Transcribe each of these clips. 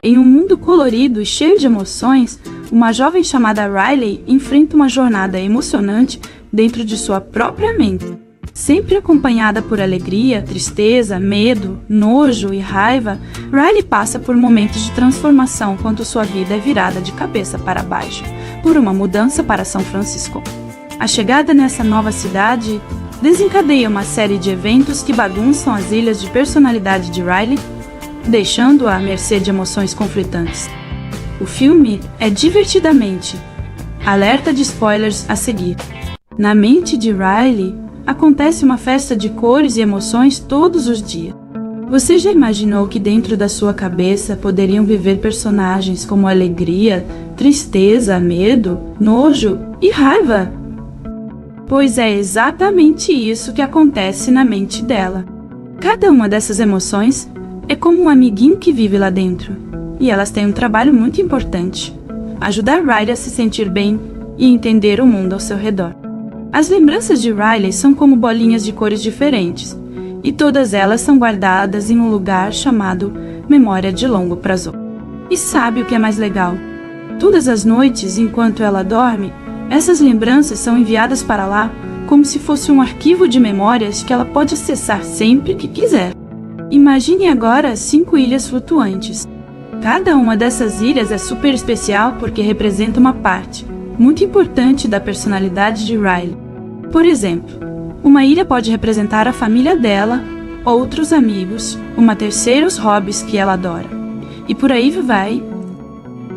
Em um mundo colorido e cheio de emoções, uma jovem chamada Riley enfrenta uma jornada emocionante dentro de sua própria mente. Sempre acompanhada por alegria, tristeza, medo, nojo e raiva, Riley passa por momentos de transformação quando sua vida é virada de cabeça para baixo, por uma mudança para São Francisco. A chegada nessa nova cidade desencadeia uma série de eventos que bagunçam as ilhas de personalidade de Riley, deixando-a à mercê de emoções conflitantes. O filme é divertidamente. Alerta de spoilers a seguir. Na mente de Riley, acontece uma festa de cores e emoções todos os dias. Você já imaginou que dentro da sua cabeça poderiam viver personagens como alegria, tristeza, medo, nojo e raiva? Pois é exatamente isso que acontece na mente dela. Cada uma dessas emoções é como um amiguinho que vive lá dentro, e elas têm um trabalho muito importante: ajudar Riley a se sentir bem e entender o mundo ao seu redor. As lembranças de Riley são como bolinhas de cores diferentes, e todas elas são guardadas em um lugar chamado memória de longo prazo. E sabe o que é mais legal? Todas as noites, enquanto ela dorme, essas lembranças são enviadas para lá como se fosse um arquivo de memórias que ela pode acessar sempre que quiser. Imagine agora 5 ilhas flutuantes. Cada uma dessas ilhas é super especial porque representa uma parte muito importante da personalidade de Riley. Por exemplo, uma ilha pode representar a família dela, outros amigos, uma terceira os hobbies que ela adora. E por aí vai.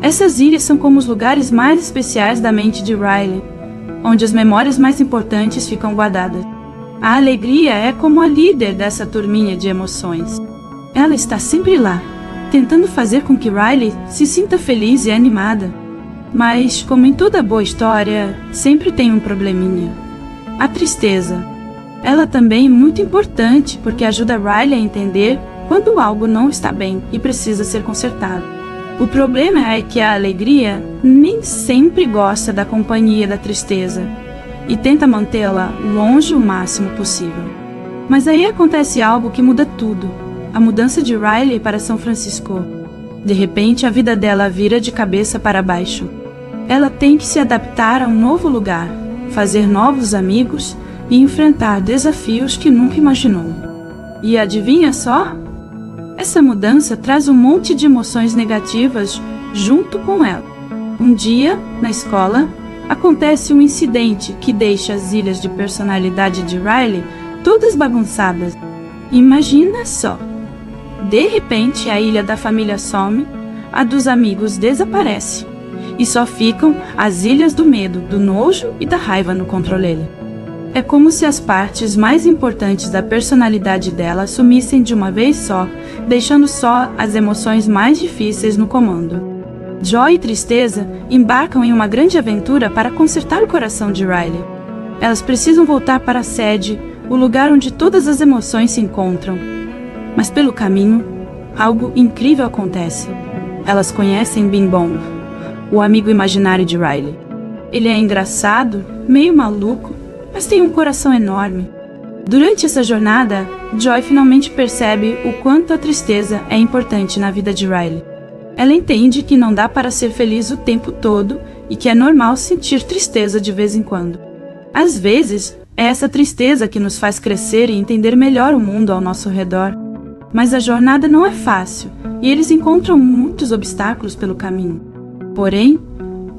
Essas ilhas são como os lugares mais especiais da mente de Riley, onde as memórias mais importantes ficam guardadas. A alegria é como a líder dessa turminha de emoções. Ela está sempre lá, tentando fazer com que Riley se sinta feliz e animada. Mas, como em toda boa história, sempre tem um probleminha: a tristeza. Ela também é muito importante porque ajuda Riley a entender quando algo não está bem e precisa ser consertado. O problema é que a alegria nem sempre gosta da companhia da tristeza e tenta mantê-la longe o máximo possível. Mas aí acontece algo que muda tudo: a mudança de Riley para São Francisco. De repente, a vida dela vira de cabeça para baixo. Ela tem que se adaptar a um novo lugar, fazer novos amigos e enfrentar desafios que nunca imaginou. E adivinha só? Essa mudança traz um monte de emoções negativas junto com ela. Um dia, na escola, acontece um incidente que deixa as ilhas de personalidade de Riley todas bagunçadas. Imagina só! De repente, a ilha da família some, a dos amigos desaparece, e só ficam as ilhas do medo, do nojo e da raiva no controle. É como se as partes mais importantes da personalidade dela sumissem de uma vez só, deixando só as emoções mais difíceis no comando. Joy e tristeza embarcam em uma grande aventura para consertar o coração de Riley. Elas precisam voltar para a sede, o lugar onde todas as emoções se encontram. Mas pelo caminho, algo incrível acontece. Elas conhecem Bing Bong, o amigo imaginário de Riley. Ele é engraçado, meio maluco, mas tem um coração enorme. Durante essa jornada, Joy finalmente percebe o quanto a tristeza é importante na vida de Riley. Ela entende que não dá para ser feliz o tempo todo e que é normal sentir tristeza de vez em quando. Às vezes, é essa tristeza que nos faz crescer e entender melhor o mundo ao nosso redor. Mas a jornada não é fácil e eles encontram muitos obstáculos pelo caminho. Porém,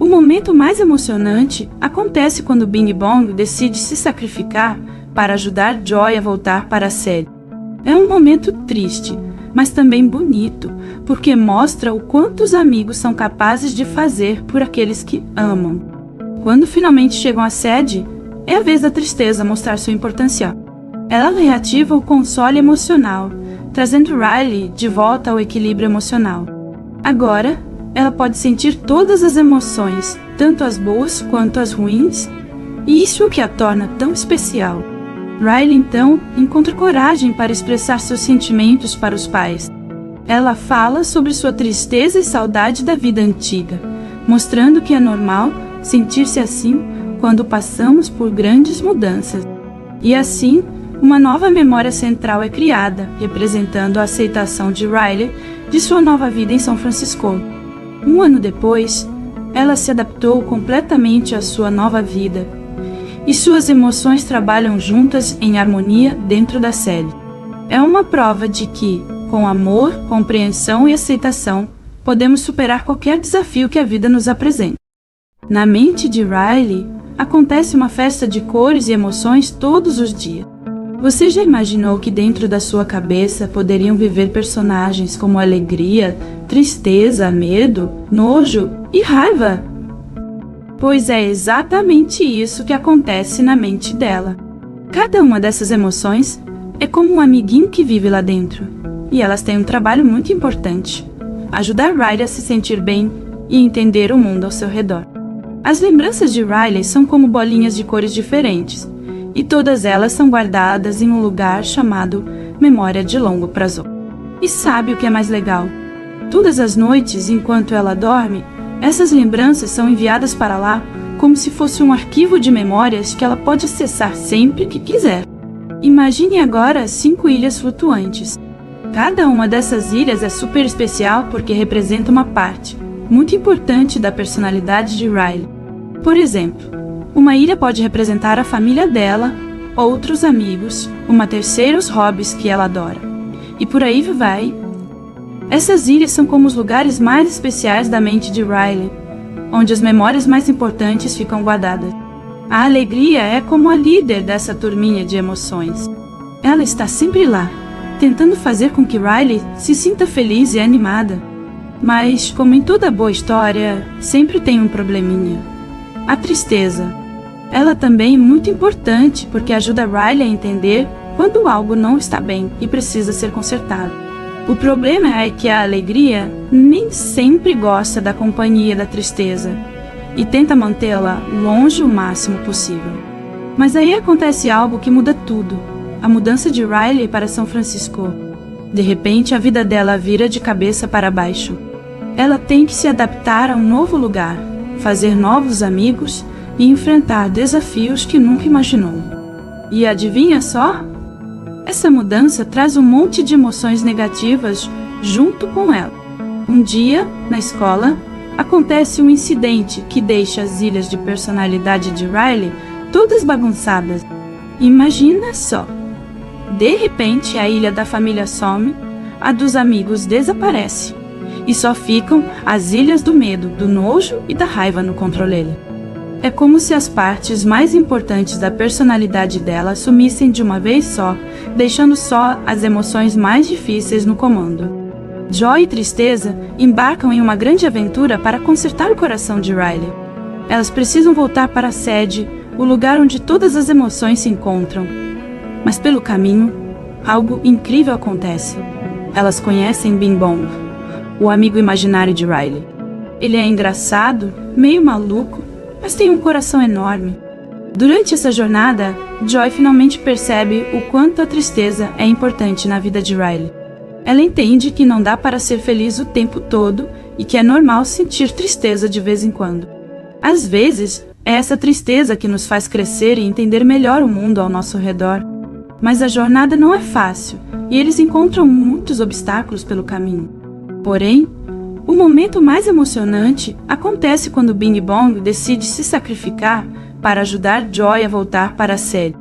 o momento mais emocionante acontece quando Bing Bong decide se sacrificar para ajudar Joy a voltar para a sede. É um momento triste, mas também bonito, porque mostra o quanto os amigos são capazes de fazer por aqueles que amam. Quando finalmente chegam à sede, é a vez da tristeza mostrar sua importância. Ela reativa o console emocional, trazendo Riley de volta ao equilíbrio emocional. Agora, ela pode sentir todas as emoções, tanto as boas quanto as ruins, e isso é o que a torna tão especial. Riley, então, encontra coragem para expressar seus sentimentos para os pais. Ela fala sobre sua tristeza e saudade da vida antiga, mostrando que é normal sentir-se assim quando passamos por grandes mudanças. E assim, uma nova memória central é criada, representando a aceitação de Riley de sua nova vida em São Francisco. Um ano depois, ela se adaptou completamente à sua nova vida, e suas emoções trabalham juntas em harmonia dentro da sede. É uma prova de que, com amor, compreensão e aceitação, podemos superar qualquer desafio que a vida nos apresente. Na mente de Riley, acontece uma festa de cores e emoções todos os dias. Você já imaginou que dentro da sua cabeça poderiam viver personagens como alegria, tristeza, medo, nojo e raiva? Pois é exatamente isso que acontece na mente dela. Cada uma dessas emoções é como um amiguinho que vive lá dentro, e elas têm um trabalho muito importante: ajudar Riley a se sentir bem e entender o mundo ao seu redor. As lembranças de Riley são como bolinhas de cores diferentes, e todas elas são guardadas em um lugar chamado memória de longo prazo. E sabe o que é mais legal? Todas as noites, enquanto ela dorme, essas lembranças são enviadas para lá como se fosse um arquivo de memórias que ela pode acessar sempre que quiser. Imagine agora 5 ilhas flutuantes. Cada uma dessas ilhas é super especial porque representa uma parte muito importante da personalidade de Riley. Por exemplo, uma ilha pode representar a família dela, outros amigos, uma terceira os hobbies que ela adora. E por aí vai. Essas ilhas são como os lugares mais especiais da mente de Riley, onde as memórias mais importantes ficam guardadas. A alegria é como a líder dessa turminha de emoções. Ela está sempre lá, tentando fazer com que Riley se sinta feliz e animada. Mas, como em toda boa história, sempre tem um probleminha: a tristeza. Ela também é muito importante porque ajuda Riley a entender quando algo não está bem e precisa ser consertado. O problema é que a alegria nem sempre gosta da companhia da tristeza e tenta mantê-la longe o máximo possível. Mas aí acontece algo que muda tudo: a mudança de Riley para São Francisco. De repente, a vida dela vira de cabeça para baixo. Ela tem que se adaptar a um novo lugar, fazer novos amigos e enfrentar desafios que nunca imaginou. E adivinha só? Essa mudança traz um monte de emoções negativas junto com ela. Um dia, na escola, acontece um incidente que deixa as ilhas de personalidade de Riley todas bagunçadas. Imagina só! De repente, a ilha da família some, a dos amigos desaparece, e só ficam as ilhas do medo, do nojo e da raiva no controle. É como se as partes mais importantes da personalidade dela sumissem de uma vez só, deixando só as emoções mais difíceis no comando. Joy e tristeza embarcam em uma grande aventura para consertar o coração de Riley. Elas precisam voltar para a sede, o lugar onde todas as emoções se encontram. Mas pelo caminho, algo incrível acontece. Elas conhecem Bing Bong, o amigo imaginário de Riley. Ele é engraçado, meio maluco, mas tem um coração enorme. Durante essa jornada, Joy finalmente percebe o quanto a tristeza é importante na vida de Riley. Ela entende que não dá para ser feliz o tempo todo e que é normal sentir tristeza de vez em quando. Às vezes, é essa tristeza que nos faz crescer e entender melhor o mundo ao nosso redor. Mas a jornada não é fácil e eles encontram muitos obstáculos pelo caminho. Porém, o momento mais emocionante acontece quando Bing Bong decide se sacrificar para ajudar Joy a voltar para a sede.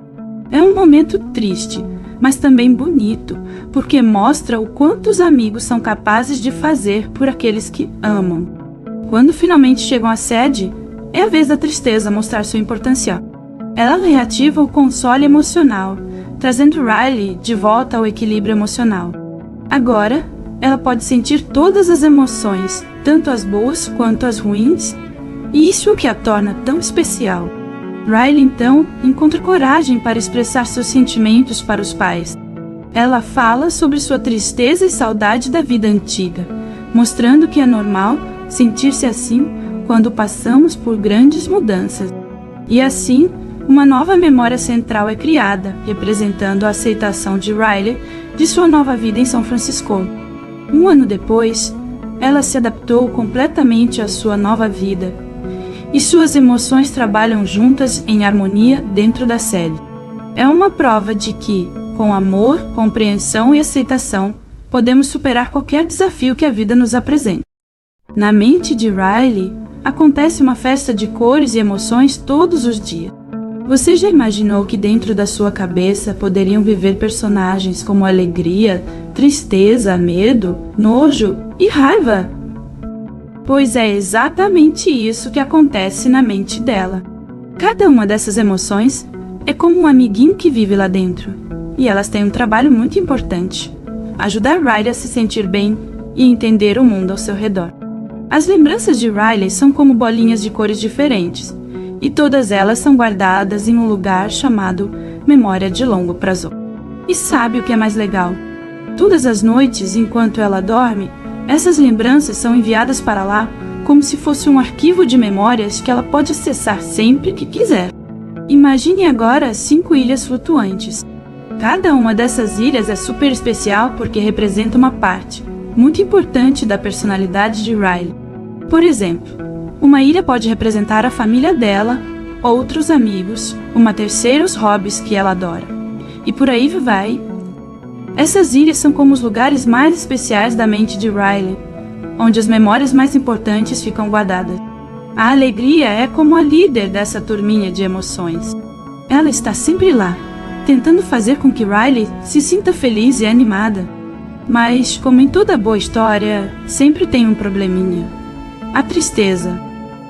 É um momento triste, mas também bonito, porque mostra o quanto os amigos são capazes de fazer por aqueles que amam. Quando finalmente chegam à sede, é a vez da tristeza mostrar sua importância. Ela reativa o console emocional, trazendo Riley de volta ao equilíbrio emocional. Agora, ela pode sentir todas as emoções, tanto as boas quanto as ruins, e isso é o que a torna tão especial. Riley, então, encontra coragem para expressar seus sentimentos para os pais. Ela fala sobre sua tristeza e saudade da vida antiga, mostrando que é normal sentir-se assim quando passamos por grandes mudanças. E assim, uma nova memória central é criada, representando a aceitação de Riley de sua nova vida em São Francisco. Um ano depois, ela se adaptou completamente à sua nova vida, e suas emoções trabalham juntas em harmonia dentro da sede. É uma prova de que, com amor, compreensão e aceitação, podemos superar qualquer desafio que a vida nos apresente. Na mente de Riley, acontece uma festa de cores e emoções todos os dias. Você já imaginou que dentro da sua cabeça poderiam viver personagens como alegria, tristeza, medo, nojo e raiva? Pois é exatamente isso que acontece na mente dela. Cada uma dessas emoções é como um amiguinho que vive lá dentro, e elas têm um trabalho muito importante: ajudar Riley a se sentir bem e entender o mundo ao seu redor. As lembranças de Riley são como bolinhas de cores diferentes, e todas elas são guardadas em um lugar chamado memória de longo prazo. E sabe o que é mais legal? Todas as noites, enquanto ela dorme, essas lembranças são enviadas para lá como se fosse um arquivo de memórias que ela pode acessar sempre que quiser. Imagine agora 5 ilhas flutuantes. Cada uma dessas ilhas é super especial porque representa uma parte muito importante da personalidade de Riley. Por exemplo, uma ilha pode representar a família dela, outros amigos, uma terceira os hobbies que ela adora. E por aí vai. Essas ilhas são como os lugares mais especiais da mente de Riley, onde as memórias mais importantes ficam guardadas. A alegria é como a líder dessa turminha de emoções. Ela está sempre lá, tentando fazer com que Riley se sinta feliz e animada. Mas, como em toda boa história, sempre tem um probleminha. A tristeza.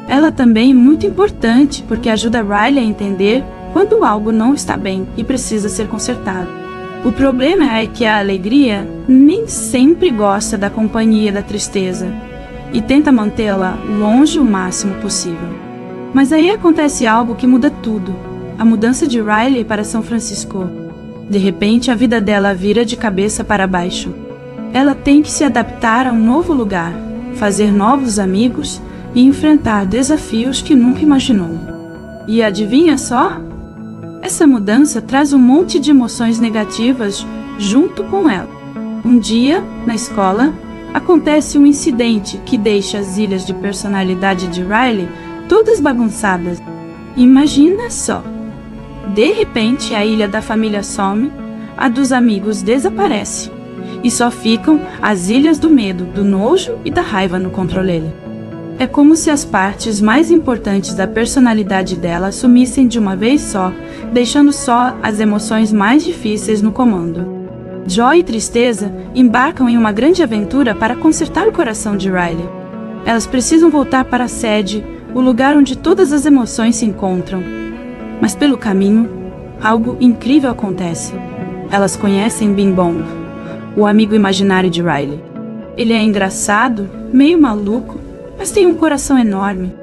Ela também é muito importante porque ajuda Riley a entender quando algo não está bem e precisa ser consertado. O problema é que a alegria nem sempre gosta da companhia da tristeza e tenta mantê-la longe o máximo possível. Mas aí acontece algo que muda tudo: a mudança de Riley para São Francisco. De repente, a vida dela vira de cabeça para baixo. Ela tem que se adaptar a um novo lugar, fazer novos amigos e enfrentar desafios que nunca imaginou. E adivinha só? Essa mudança traz um monte de emoções negativas junto com ela. Um dia, na escola, acontece um incidente que deixa as ilhas de personalidade de Riley todas bagunçadas. Imagina só! De repente, a ilha da família some, a dos amigos desaparece, e só ficam as ilhas do medo, do nojo e da raiva no controle. É como se as partes mais importantes da personalidade dela sumissem de uma vez só, deixando só as emoções mais difíceis no comando. Joy e tristeza embarcam em uma grande aventura para consertar o coração de Riley. Elas precisam voltar para a sede, o lugar onde todas as emoções se encontram. Mas pelo caminho, algo incrível acontece. Elas conhecem Bing Bong, o amigo imaginário de Riley. Ele é engraçado, meio maluco, mas tem um coração enorme.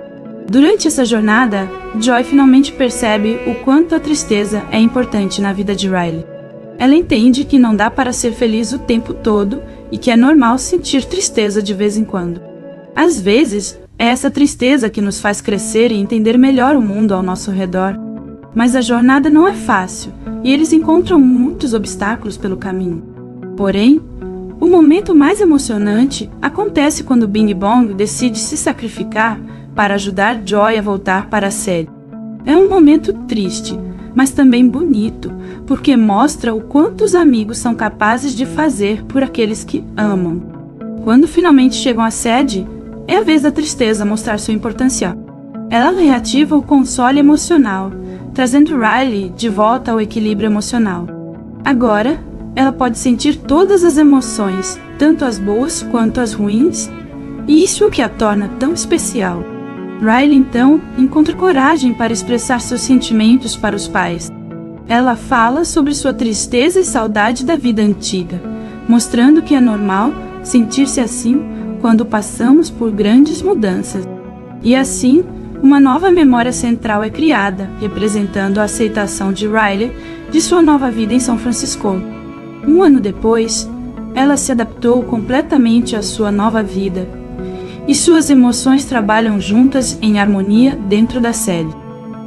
Durante essa jornada, Joy finalmente percebe o quanto a tristeza é importante na vida de Riley. Ela entende que não dá para ser feliz o tempo todo e que é normal sentir tristeza de vez em quando. Às vezes, é essa tristeza que nos faz crescer e entender melhor o mundo ao nosso redor. Mas a jornada não é fácil e eles encontram muitos obstáculos pelo caminho. Porém, o momento mais emocionante acontece quando Bing Bong decide se sacrificar para ajudar Joy a voltar para a sede. É um momento triste, mas também bonito, porque mostra o quanto os amigos são capazes de fazer por aqueles que amam. Quando finalmente chegam à sede, é a vez da tristeza mostrar sua importância. Ela reativa o console emocional, trazendo Riley de volta ao equilíbrio emocional. Agora, ela pode sentir todas as emoções, tanto as boas quanto as ruins, e isso é o que a torna tão especial. Riley, então, encontra coragem para expressar seus sentimentos para os pais. Ela fala sobre sua tristeza e saudade da vida antiga, mostrando que é normal sentir-se assim quando passamos por grandes mudanças. E assim, uma nova memória central é criada, representando a aceitação de Riley de sua nova vida em São Francisco. Um ano depois, ela se adaptou completamente à sua nova vida, e suas emoções trabalham juntas em harmonia dentro da sede.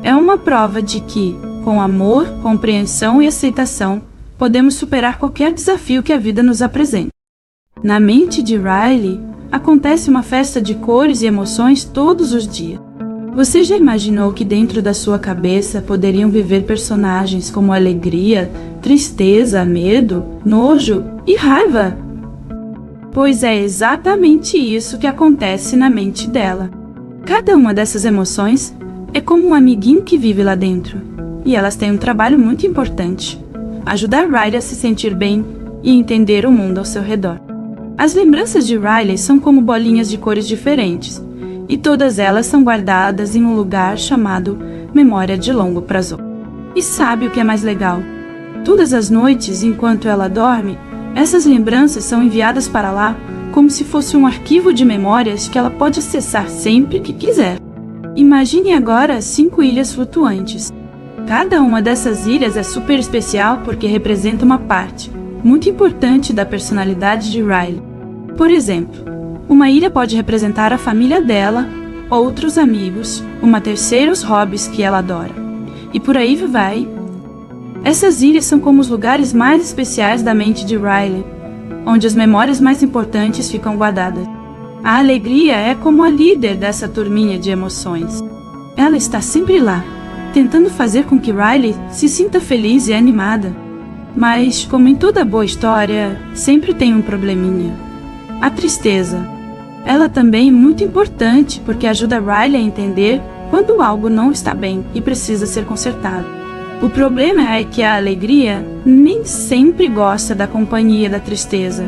É uma prova de que, com amor, compreensão e aceitação, podemos superar qualquer desafio que a vida nos apresente. Na mente de Riley, acontece uma festa de cores e emoções todos os dias. Você já imaginou que dentro da sua cabeça poderiam viver personagens como alegria, tristeza, medo, nojo e raiva? Pois é exatamente isso que acontece na mente dela. Cada uma dessas emoções é como um amiguinho que vive lá dentro, e elas têm um trabalho muito importante: ajudar Riley a se sentir bem e entender o mundo ao seu redor. As lembranças de Riley são como bolinhas de cores diferentes, e todas elas são guardadas em um lugar chamado memória de longo prazo. E sabe o que é mais legal? Todas as noites, enquanto ela dorme, essas lembranças são enviadas para lá como se fosse um arquivo de memórias que ela pode acessar sempre que quiser. Imagine agora 5 ilhas flutuantes. Cada uma dessas ilhas é super especial porque representa uma parte muito importante da personalidade de Riley. Por exemplo, uma ilha pode representar a família dela, outros amigos, uma terceira os hobbies que ela adora. E por aí vai. Essas ilhas são como os lugares mais especiais da mente de Riley, onde as memórias mais importantes ficam guardadas. A alegria é como a líder dessa turminha de emoções. Ela está sempre lá, tentando fazer com que Riley se sinta feliz e animada. Mas, como em toda boa história, sempre tem um probleminha. A tristeza. Ela também é muito importante porque ajuda Riley a entender quando algo não está bem e precisa ser consertado. O problema é que a alegria nem sempre gosta da companhia da tristeza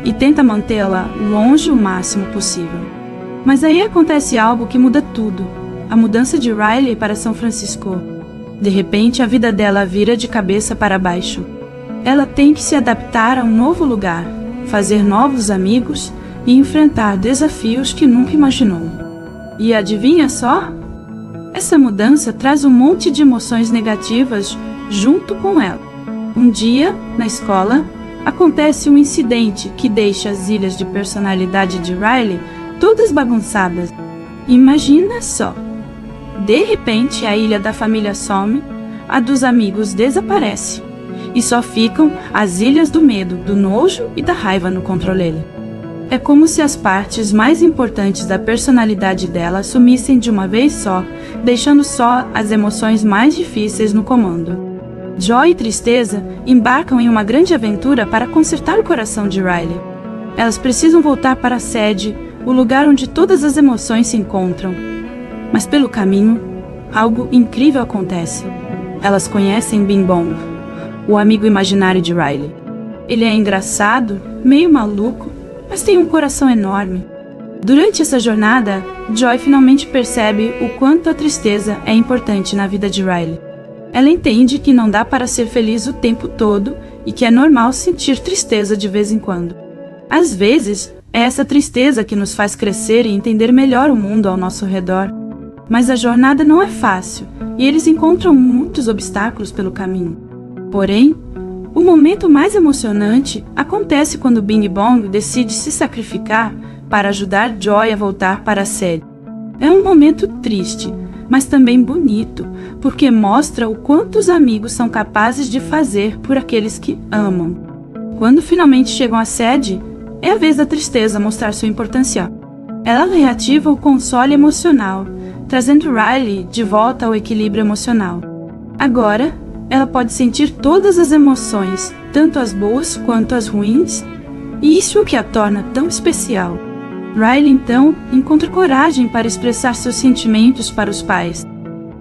e tenta mantê-la longe o máximo possível. Mas aí acontece algo que muda tudo. A mudança de Riley para São Francisco. De repente, a vida dela vira de cabeça para baixo. Ela tem que se adaptar a um novo lugar, fazer novos amigos e enfrentar desafios que nunca imaginou. E adivinha só? Essa mudança traz um monte de emoções negativas junto com ela. Um dia, na escola, acontece um incidente que deixa as ilhas de personalidade de Riley todas bagunçadas. Imagina só! De repente, a ilha da família some, a dos amigos desaparece, e só ficam as ilhas do medo, do nojo e da raiva no controle. É como se as partes mais importantes da personalidade dela sumissem de uma vez só, deixando só as emoções mais difíceis no comando. Joy e tristeza embarcam em uma grande aventura para consertar o coração de Riley. Elas precisam voltar para a sede, o lugar onde todas as emoções se encontram. Mas pelo caminho, algo incrível acontece. Elas conhecem Bing Bong, o amigo imaginário de Riley. Ele é engraçado, meio maluco, mas tem um coração enorme. Durante essa jornada, Joy finalmente percebe o quanto a tristeza é importante na vida de Riley. Ela entende que não dá para ser feliz o tempo todo e que é normal sentir tristeza de vez em quando. Às vezes, é essa tristeza que nos faz crescer e entender melhor o mundo ao nosso redor. Mas a jornada não é fácil e eles encontram muitos obstáculos pelo caminho. Porém, o momento mais emocionante acontece quando Bing Bong decide se sacrificar para ajudar Joy a voltar para a sede. É um momento triste, mas também bonito, porque mostra o quanto os amigos são capazes de fazer por aqueles que amam. Quando finalmente chegam à sede, é a vez da tristeza mostrar sua importância. Ela reativa o console emocional, trazendo Riley de volta ao equilíbrio emocional. Agora, ela pode sentir todas as emoções, tanto as boas quanto as ruins, e isso é o que a torna tão especial. Riley, então, encontra coragem para expressar seus sentimentos para os pais.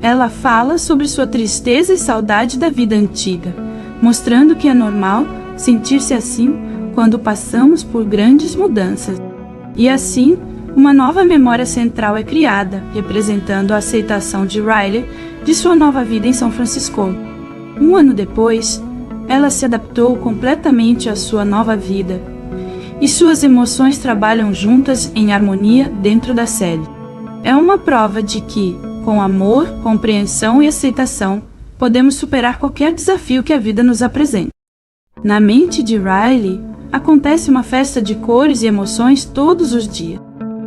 Ela fala sobre sua tristeza e saudade da vida antiga, mostrando que é normal sentir-se assim quando passamos por grandes mudanças. E assim, uma nova memória central é criada, representando a aceitação de Riley de sua nova vida em São Francisco. Um ano depois, ela se adaptou completamente à sua nova vida, e suas emoções trabalham juntas em harmonia dentro da sede. É uma prova de que, com amor, compreensão e aceitação, podemos superar qualquer desafio que a vida nos apresente. Na mente de Riley, acontece uma festa de cores e emoções todos os dias.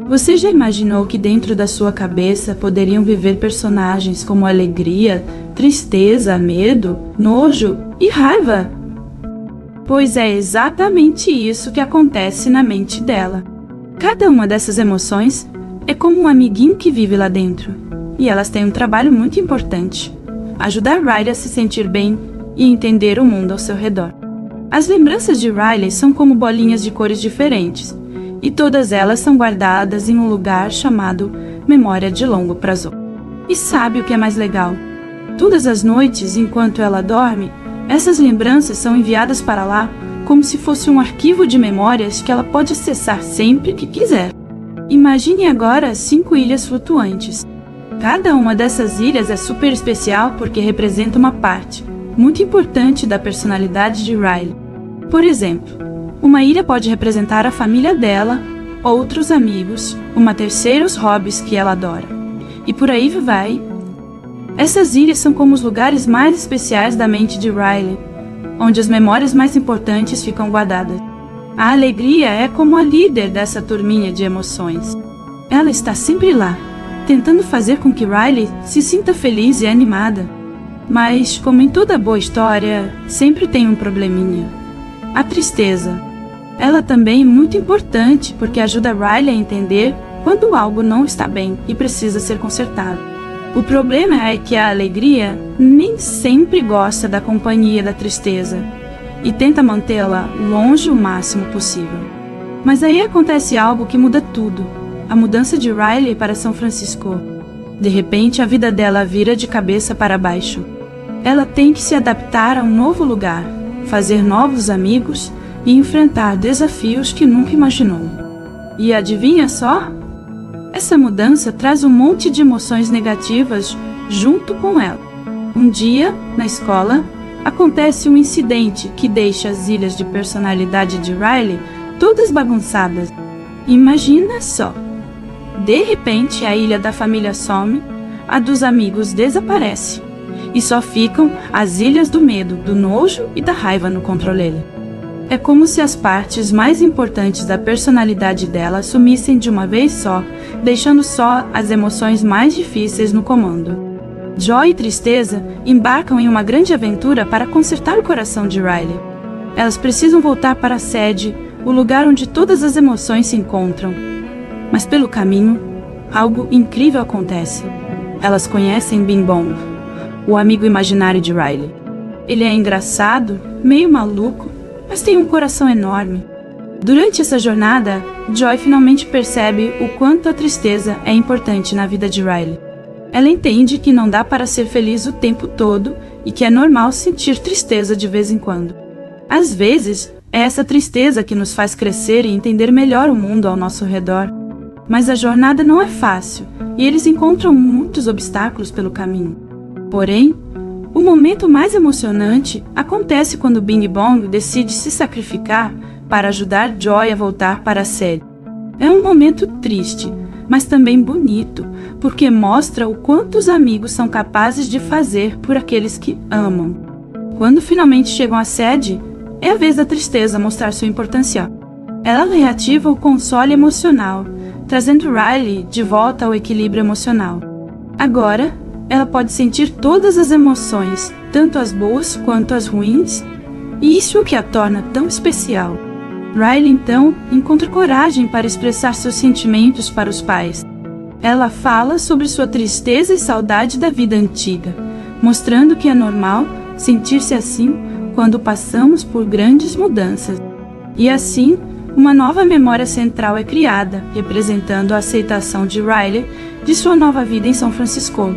Você já imaginou que dentro da sua cabeça poderiam viver personagens como alegria, tristeza, medo, nojo e raiva? Pois é exatamente isso que acontece na mente dela. Cada uma dessas emoções é como um amiguinho que vive lá dentro, e elas têm um trabalho muito importante: ajudar Riley a se sentir bem e entender o mundo ao seu redor. As lembranças de Riley são como bolinhas de cores diferentes, e todas elas são guardadas em um lugar chamado memória de longo prazo. E sabe o que é mais legal? Todas as noites, enquanto ela dorme, essas lembranças são enviadas para lá como se fosse um arquivo de memórias que ela pode acessar sempre que quiser. Imagine agora 5 ilhas flutuantes. Cada uma dessas ilhas é super especial porque representa uma parte muito importante da personalidade de Riley. Por exemplo, uma ilha pode representar a família dela, outros amigos, uma terceira os hobbies que ela adora. E por aí vai. Essas ilhas são como os lugares mais especiais da mente de Riley, onde as memórias mais importantes ficam guardadas. A alegria é como a líder dessa turminha de emoções. Ela está sempre lá, tentando fazer com que Riley se sinta feliz e animada. Mas, como em toda boa história, sempre tem um probleminha. A tristeza. Ela também é muito importante porque ajuda Riley a entender quando algo não está bem e precisa ser consertado. O problema é que a alegria nem sempre gosta da companhia da tristeza e tenta mantê-la longe o máximo possível. Mas aí acontece algo que muda tudo. A mudança de Riley para São Francisco. De repente, a vida dela vira de cabeça para baixo. Ela tem que se adaptar a um novo lugar, fazer novos amigos e enfrentar desafios que nunca imaginou. E adivinha só? Essa mudança traz um monte de emoções negativas junto com ela. Um dia, na escola, acontece um incidente que deixa as ilhas de personalidade de Riley todas bagunçadas. Imagina só! De repente, a ilha da família some, a dos amigos desaparece, e só ficam as ilhas do medo, do nojo e da raiva no controle. É como se as partes mais importantes da personalidade dela sumissem de uma vez só, deixando só as emoções mais difíceis no comando. Joy e tristeza embarcam em uma grande aventura para consertar o coração de Riley. Elas precisam voltar para a sede, o lugar onde todas as emoções se encontram. Mas pelo caminho, algo incrível acontece. Elas conhecem Bing Bong, o amigo imaginário de Riley. Ele é engraçado, meio maluco, mas tem um coração enorme. Durante essa jornada, Joy finalmente percebe o quanto a tristeza é importante na vida de Riley. Ela entende que não dá para ser feliz o tempo todo e que é normal sentir tristeza de vez em quando. Às vezes, é essa tristeza que nos faz crescer e entender melhor o mundo ao nosso redor. Mas a jornada não é fácil e eles encontram muitos obstáculos pelo caminho. Porém, o momento mais emocionante acontece quando Bing Bong decide se sacrificar para ajudar Joy a voltar para a sede. É um momento triste, mas também bonito, porque mostra o quanto os amigos são capazes de fazer por aqueles que amam. Quando finalmente chegam à sede, é a vez da tristeza mostrar sua importância. Ela reativa o console emocional, trazendo Riley de volta ao equilíbrio emocional. Agora, ela pode sentir todas as emoções, tanto as boas quanto as ruins, e isso é o que a torna tão especial. Riley, então, encontra coragem para expressar seus sentimentos para os pais. Ela fala sobre sua tristeza e saudade da vida antiga, mostrando que é normal sentir-se assim quando passamos por grandes mudanças. E assim, uma nova memória central é criada, representando a aceitação de Riley de sua nova vida em São Francisco.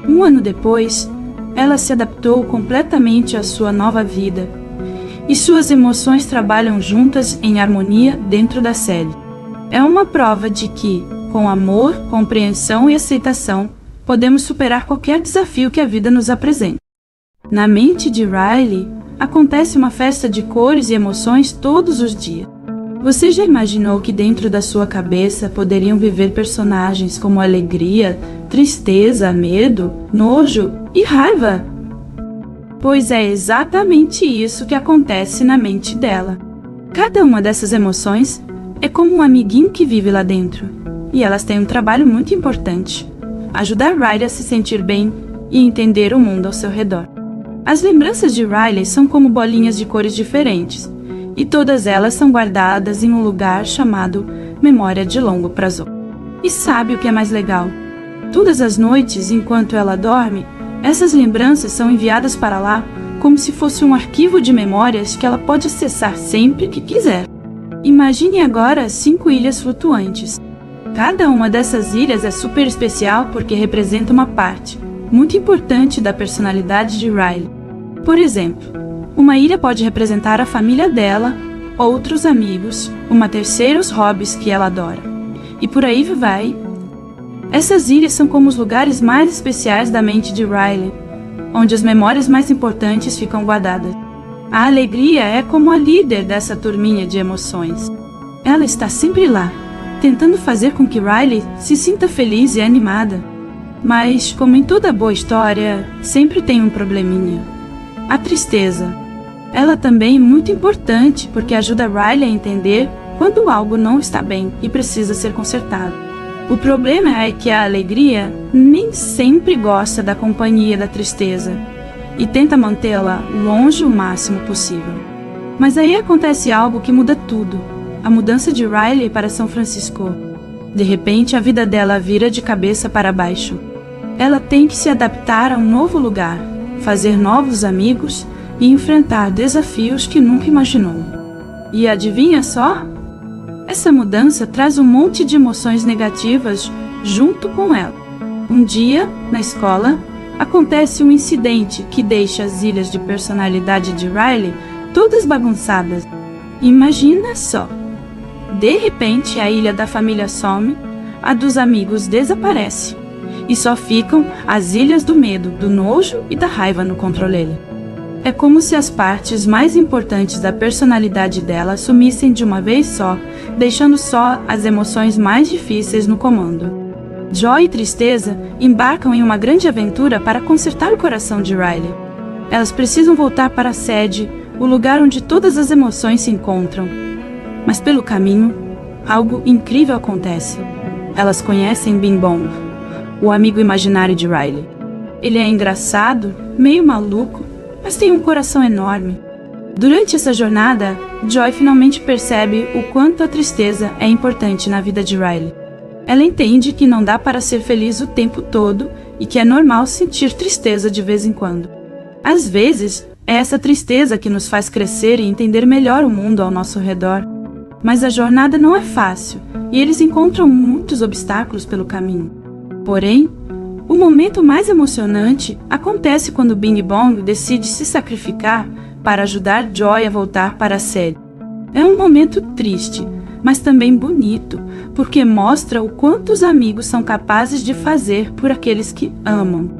Um ano depois, ela se adaptou completamente à sua nova vida, e suas emoções trabalham juntas em harmonia dentro da sede. É uma prova de que, com amor, compreensão e aceitação, podemos superar qualquer desafio que a vida nos apresente. Na mente de Riley, acontece uma festa de cores e emoções todos os dias. Você já imaginou que dentro da sua cabeça poderiam viver personagens como alegria, tristeza, medo, nojo e raiva? Pois é exatamente isso que acontece na mente dela. Cada uma dessas emoções é como um amiguinho que vive lá dentro, e elas têm um trabalho muito importante: ajudar Riley a se sentir bem e entender o mundo ao seu redor. As lembranças de Riley são como bolinhas de cores diferentes, e todas elas são guardadas em um lugar chamado memória de longo prazo. E sabe o que é mais legal? Todas as noites, enquanto ela dorme, essas lembranças são enviadas para lá como se fosse um arquivo de memórias que ela pode acessar sempre que quiser. Imagine agora 5 ilhas flutuantes. Cada uma dessas ilhas é super especial porque representa uma parte muito importante da personalidade de Riley. Por exemplo, uma ilha pode representar a família dela, outros amigos, uma terceira os hobbies que ela adora. E por aí vai. Essas ilhas são como os lugares mais especiais da mente de Riley, onde as memórias mais importantes ficam guardadas. A alegria é como a líder dessa turminha de emoções. Ela está sempre lá, tentando fazer com que Riley se sinta feliz e animada. Mas, como em toda boa história, sempre tem um probleminha. A tristeza. Ela também é muito importante porque ajuda Riley a entender quando algo não está bem e precisa ser consertado. O problema é que a alegria nem sempre gosta da companhia da tristeza e tenta mantê-la longe o máximo possível. Mas aí acontece algo que muda tudo: a mudança de Riley para São Francisco. De repente, a vida dela vira de cabeça para baixo. Ela tem que se adaptar a um novo lugar, fazer novos amigos e enfrentar desafios que nunca imaginou. E adivinha só? Essa mudança traz um monte de emoções negativas junto com ela. Um dia, na escola, acontece um incidente que deixa as ilhas de personalidade de Riley todas bagunçadas. Imagina só! De repente, a ilha da família some, a dos amigos desaparece, e só ficam as ilhas do medo, do nojo e da raiva no controle. É como se as partes mais importantes da personalidade dela sumissem de uma vez só, deixando só as emoções mais difíceis no comando. Joy e Tristeza embarcam em uma grande aventura para consertar o coração de Riley. Elas precisam voltar para a sede, o lugar onde todas as emoções se encontram. Mas pelo caminho, algo incrível acontece. Elas conhecem Bing Bong, o amigo imaginário de Riley. Ele é engraçado, meio maluco, mas tem um coração enorme. Durante essa jornada, Joy finalmente percebe o quanto a tristeza é importante na vida de Riley. Ela entende que não dá para ser feliz o tempo todo e que é normal sentir tristeza de vez em quando. Às vezes, é essa tristeza que nos faz crescer e entender melhor o mundo ao nosso redor. Mas a jornada não é fácil e eles encontram muitos obstáculos pelo caminho. Porém, o momento mais emocionante acontece quando Bing Bong decide se sacrificar para ajudar Joy a voltar para a sede. É um momento triste, mas também bonito, porque mostra o quanto os amigos são capazes de fazer por aqueles que amam.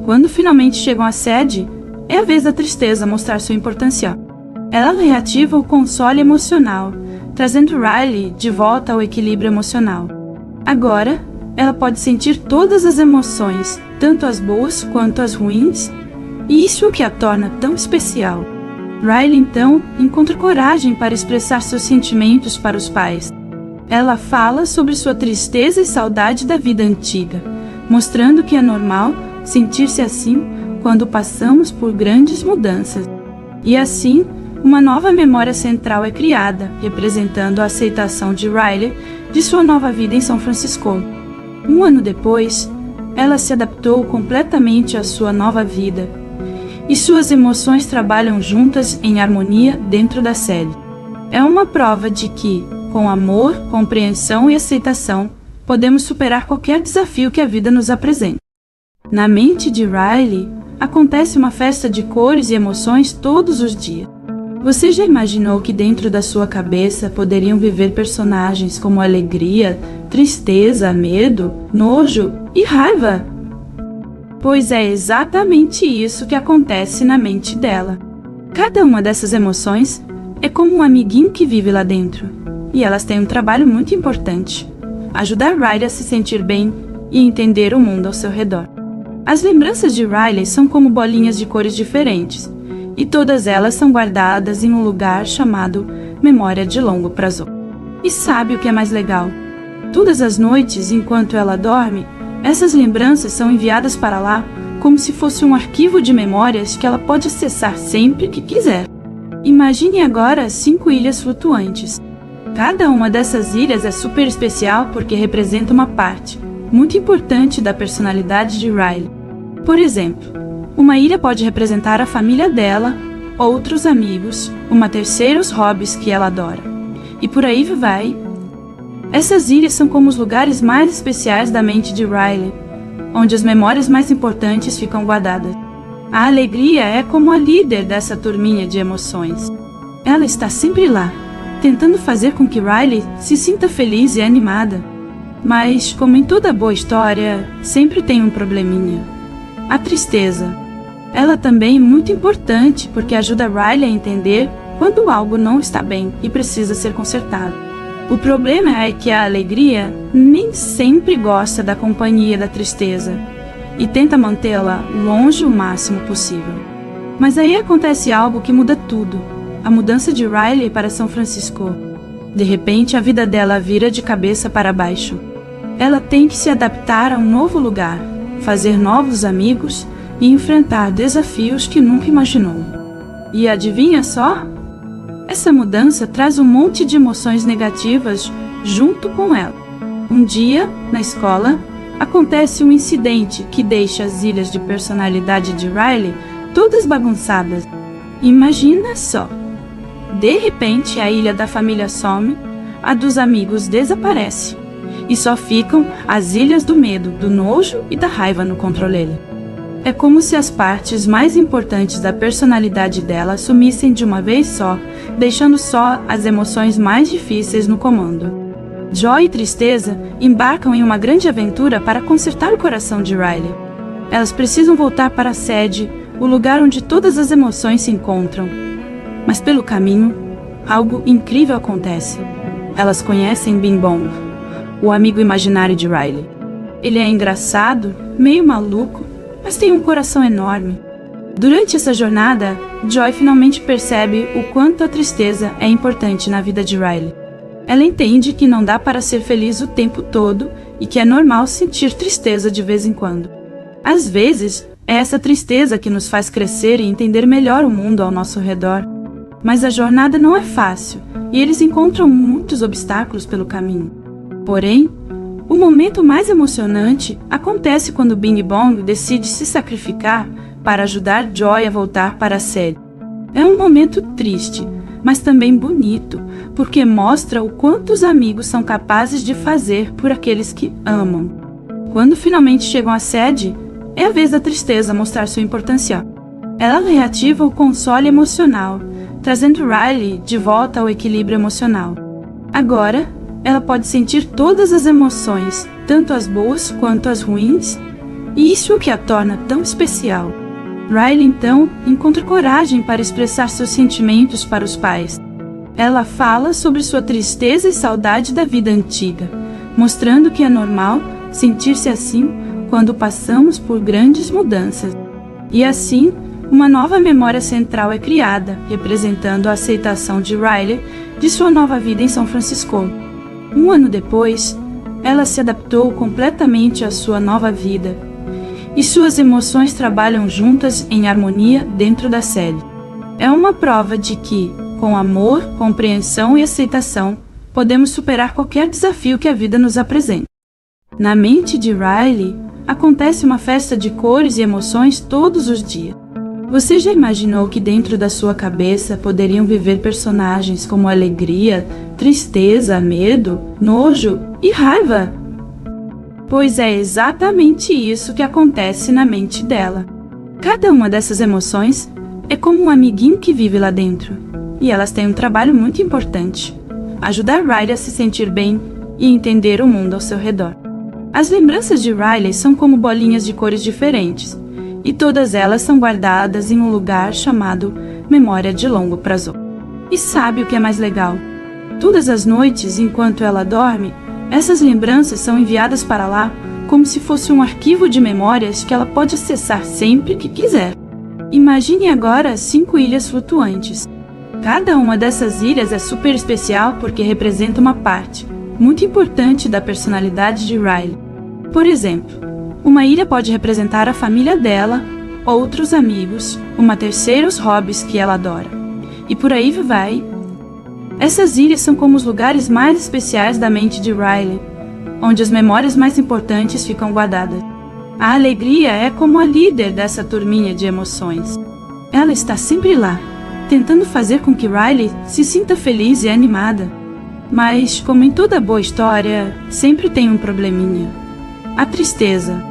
Quando finalmente chegam à sede, é a vez da tristeza mostrar sua importância. Ela reativa o console emocional, trazendo Riley de volta ao equilíbrio emocional. Agora, ela pode sentir todas as emoções, tanto as boas quanto as ruins, e isso é o que a torna tão especial. Riley, então, encontra coragem para expressar seus sentimentos para os pais. Ela fala sobre sua tristeza e saudade da vida antiga, mostrando que é normal sentir-se assim quando passamos por grandes mudanças. E assim, uma nova memória central é criada, representando a aceitação de Riley de sua nova vida em São Francisco. Um ano depois, ela se adaptou completamente à sua nova vida, e suas emoções trabalham juntas em harmonia dentro da sede. É uma prova de que, com amor, compreensão e aceitação, podemos superar qualquer desafio que a vida nos apresente. Na mente de Riley, acontece uma festa de cores e emoções todos os dias. Você já imaginou que dentro da sua cabeça poderiam viver personagens como alegria, tristeza, medo, nojo e raiva? Pois é exatamente isso que acontece na mente dela. Cada uma dessas emoções é como um amiguinho que vive lá dentro, e elas têm um trabalho muito importante: ajudar Riley a se sentir bem e entender o mundo ao seu redor. As lembranças de Riley são como bolinhas de cores diferentes, e todas elas são guardadas em um lugar chamado memória de longo prazo. E sabe o que é mais legal? Todas as noites, enquanto ela dorme, essas lembranças são enviadas para lá como se fosse um arquivo de memórias que ela pode acessar sempre que quiser. Imagine agora 5 ilhas flutuantes. Cada uma dessas ilhas é super especial porque representa uma parte muito importante da personalidade de Riley. Por exemplo, uma ilha pode representar a família dela, outros amigos, uma terceira os hobbies que ela adora. E por aí vai. Essas ilhas são como os lugares mais especiais da mente de Riley, onde as memórias mais importantes ficam guardadas. A alegria é como a líder dessa turminha de emoções. Ela está sempre lá, tentando fazer com que Riley se sinta feliz e animada. Mas, como em toda boa história, sempre tem um probleminha: a tristeza. Ela também é muito importante porque ajuda Riley a entender quando algo não está bem e precisa ser consertado. O problema é que a alegria nem sempre gosta da companhia da tristeza e tenta mantê-la longe o máximo possível. Mas aí acontece algo que muda tudo: a mudança de Riley para São Francisco. De repente, a vida dela vira de cabeça para baixo. Ela tem que se adaptar a um novo lugar, fazer novos amigos e enfrentar desafios que nunca imaginou. E adivinha só? Essa mudança traz um monte de emoções negativas junto com ela. Um dia, na escola, acontece um incidente que deixa as ilhas de personalidade de Riley todas bagunçadas. Imagina só! De repente, a ilha da família some, a dos amigos desaparece, e só ficam as ilhas do medo, do nojo e da raiva no controle. É como se as partes mais importantes da personalidade dela sumissem de uma vez só, deixando só as emoções mais difíceis no comando. Joy e Tristeza embarcam em uma grande aventura para consertar o coração de Riley. Elas precisam voltar para a sede, o lugar onde todas as emoções se encontram. Mas pelo caminho, algo incrível acontece. Elas conhecem Bing Bong, o amigo imaginário de Riley. Ele é engraçado, meio maluco, mas tem um coração enorme. Durante essa jornada, Joy finalmente percebe o quanto a tristeza é importante na vida de Riley. Ela entende que não dá para ser feliz o tempo todo e que é normal sentir tristeza de vez em quando. Às vezes, é essa tristeza que nos faz crescer e entender melhor o mundo ao nosso redor. Mas a jornada não é fácil e eles encontram muitos obstáculos pelo caminho. Porém, o momento mais emocionante acontece quando Bing Bong decide se sacrificar para ajudar Joy a voltar para a sede. É um momento triste, mas também bonito, porque mostra o quanto os amigos são capazes de fazer por aqueles que amam. Quando finalmente chegam à sede, é a vez da tristeza mostrar sua importância. Ela reativa o console emocional, trazendo Riley de volta ao equilíbrio emocional. Agora, ela pode sentir todas as emoções, tanto as boas quanto as ruins, e isso é o que a torna tão especial. Riley, então, encontra coragem para expressar seus sentimentos para os pais. Ela fala sobre sua tristeza e saudade da vida antiga, mostrando que é normal sentir-se assim quando passamos por grandes mudanças. E assim, uma nova memória central é criada, representando a aceitação de Riley de sua nova vida em São Francisco. Um ano depois, ela se adaptou completamente à sua nova vida, e suas emoções trabalham juntas em harmonia dentro da sede. É uma prova de que, com amor, compreensão e aceitação, podemos superar qualquer desafio que a vida nos apresente. Na mente de Riley, acontece uma festa de cores e emoções todos os dias. Você já imaginou que dentro da sua cabeça poderiam viver personagens como alegria, tristeza, medo, nojo e raiva? Pois é exatamente isso que acontece na mente dela. Cada uma dessas emoções é como um amiguinho que vive lá dentro, e elas têm um trabalho muito importante: ajudar Riley a se sentir bem e entender o mundo ao seu redor. As lembranças de Riley são como bolinhas de cores diferentes, e todas elas são guardadas em um lugar chamado memória de longo prazo. E sabe o que é mais legal? Todas as noites, enquanto ela dorme, essas lembranças são enviadas para lá como se fosse um arquivo de memórias que ela pode acessar sempre que quiser. Imagine agora 5 ilhas flutuantes. Cada uma dessas ilhas é super especial porque representa uma parte muito importante da personalidade de Riley. Por exemplo, uma ilha pode representar a família dela, outros amigos, uma terceira os hobbies que ela adora. E por aí vai. Essas ilhas são como os lugares mais especiais da mente de Riley, onde as memórias mais importantes ficam guardadas. A alegria é como a líder dessa turminha de emoções. Ela está sempre lá, tentando fazer com que Riley se sinta feliz e animada. Mas, como em toda boa história, sempre tem um probleminha: a tristeza.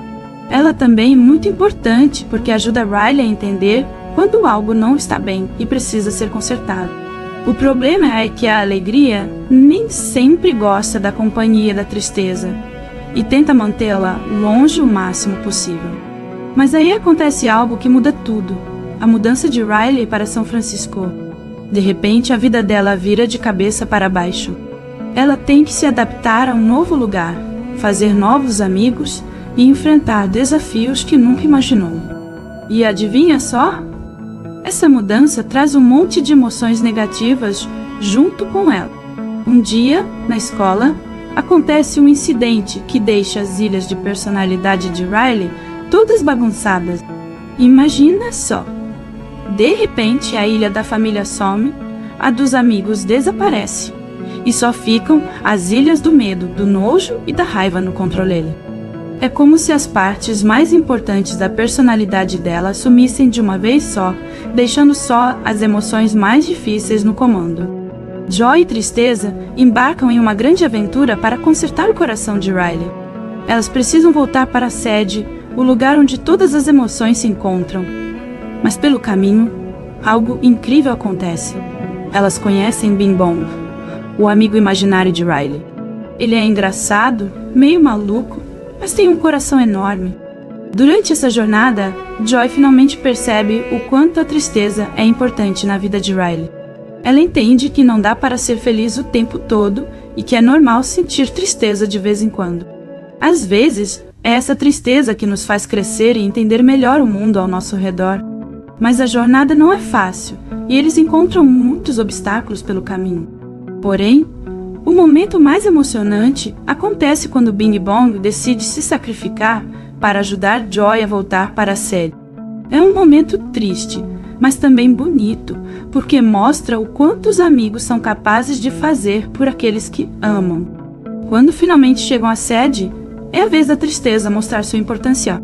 Ela também é muito importante porque ajuda Riley a entender quando algo não está bem e precisa ser consertado. O problema é que a alegria nem sempre gosta da companhia da tristeza e tenta mantê-la longe o máximo possível. Mas aí acontece algo que muda tudo: a mudança de Riley para São Francisco. De repente, a vida dela vira de cabeça para baixo. Ela tem que se adaptar a um novo lugar, fazer novos amigos e enfrentar desafios que nunca imaginou. E adivinha só? Essa mudança traz um monte de emoções negativas junto com ela. Um dia, na escola, acontece um incidente que deixa as ilhas de personalidade de Riley todas bagunçadas. Imagina só! De repente, a ilha da família some, a dos amigos desaparece, e só ficam as ilhas do medo, do nojo e da raiva no controle. É como se as partes mais importantes da personalidade dela sumissem de uma vez só, deixando só as emoções mais difíceis no comando. Joy e Tristeza embarcam em uma grande aventura para consertar o coração de Riley. Elas precisam voltar para a sede, o lugar onde todas as emoções se encontram. Mas pelo caminho, algo incrível acontece. Elas conhecem Bing Bong, o amigo imaginário de Riley. Ele é engraçado, meio maluco, mas tem um coração enorme. Durante essa jornada, Joy finalmente percebe o quanto a tristeza é importante na vida de Riley. Ela entende que não dá para ser feliz o tempo todo e que é normal sentir tristeza de vez em quando. Às vezes, é essa tristeza que nos faz crescer e entender melhor o mundo ao nosso redor. Mas a jornada não é fácil e eles encontram muitos obstáculos pelo caminho. Porém, o momento mais emocionante acontece quando Bing Bong decide se sacrificar para ajudar Joy a voltar para a sede. É um momento triste, mas também bonito, porque mostra o quanto os amigos são capazes de fazer por aqueles que amam. Quando finalmente chegam à sede, é a vez da tristeza mostrar sua importância.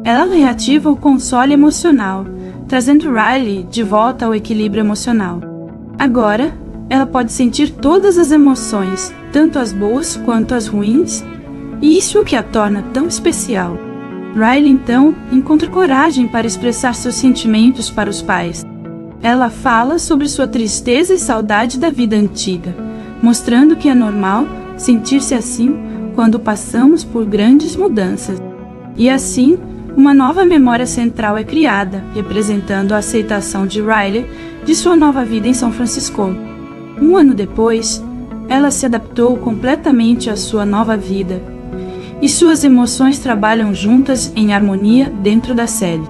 Ela reativa o console emocional, trazendo Riley de volta ao equilíbrio emocional. Agora, ela pode sentir todas as emoções, tanto as boas quanto as ruins, e isso é o que a torna tão especial. Riley, então, encontra coragem para expressar seus sentimentos para os pais. Ela fala sobre sua tristeza e saudade da vida antiga, mostrando que é normal sentir-se assim quando passamos por grandes mudanças. E assim, uma nova memória central é criada, representando a aceitação de Riley de sua nova vida em São Francisco. Um ano depois, ela se adaptou completamente à sua nova vida, e suas emoções trabalham juntas em harmonia dentro da sede.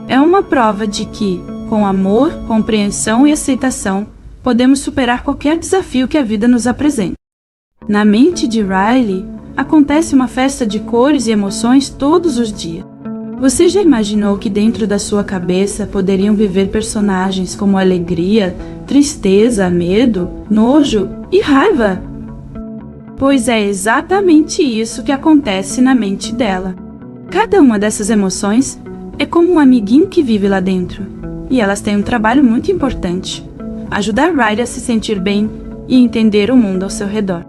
É uma prova de que, com amor, compreensão e aceitação, podemos superar qualquer desafio que a vida nos apresente. Na mente de Riley, acontece uma festa de cores e emoções todos os dias. Você já imaginou que dentro da sua cabeça poderiam viver personagens como alegria, tristeza, medo, nojo e raiva? Pois é exatamente isso que acontece na mente dela. Cada uma dessas emoções é como um amiguinho que vive lá dentro, e elas têm um trabalho muito importante: ajudar Riley a se sentir bem e entender o mundo ao seu redor.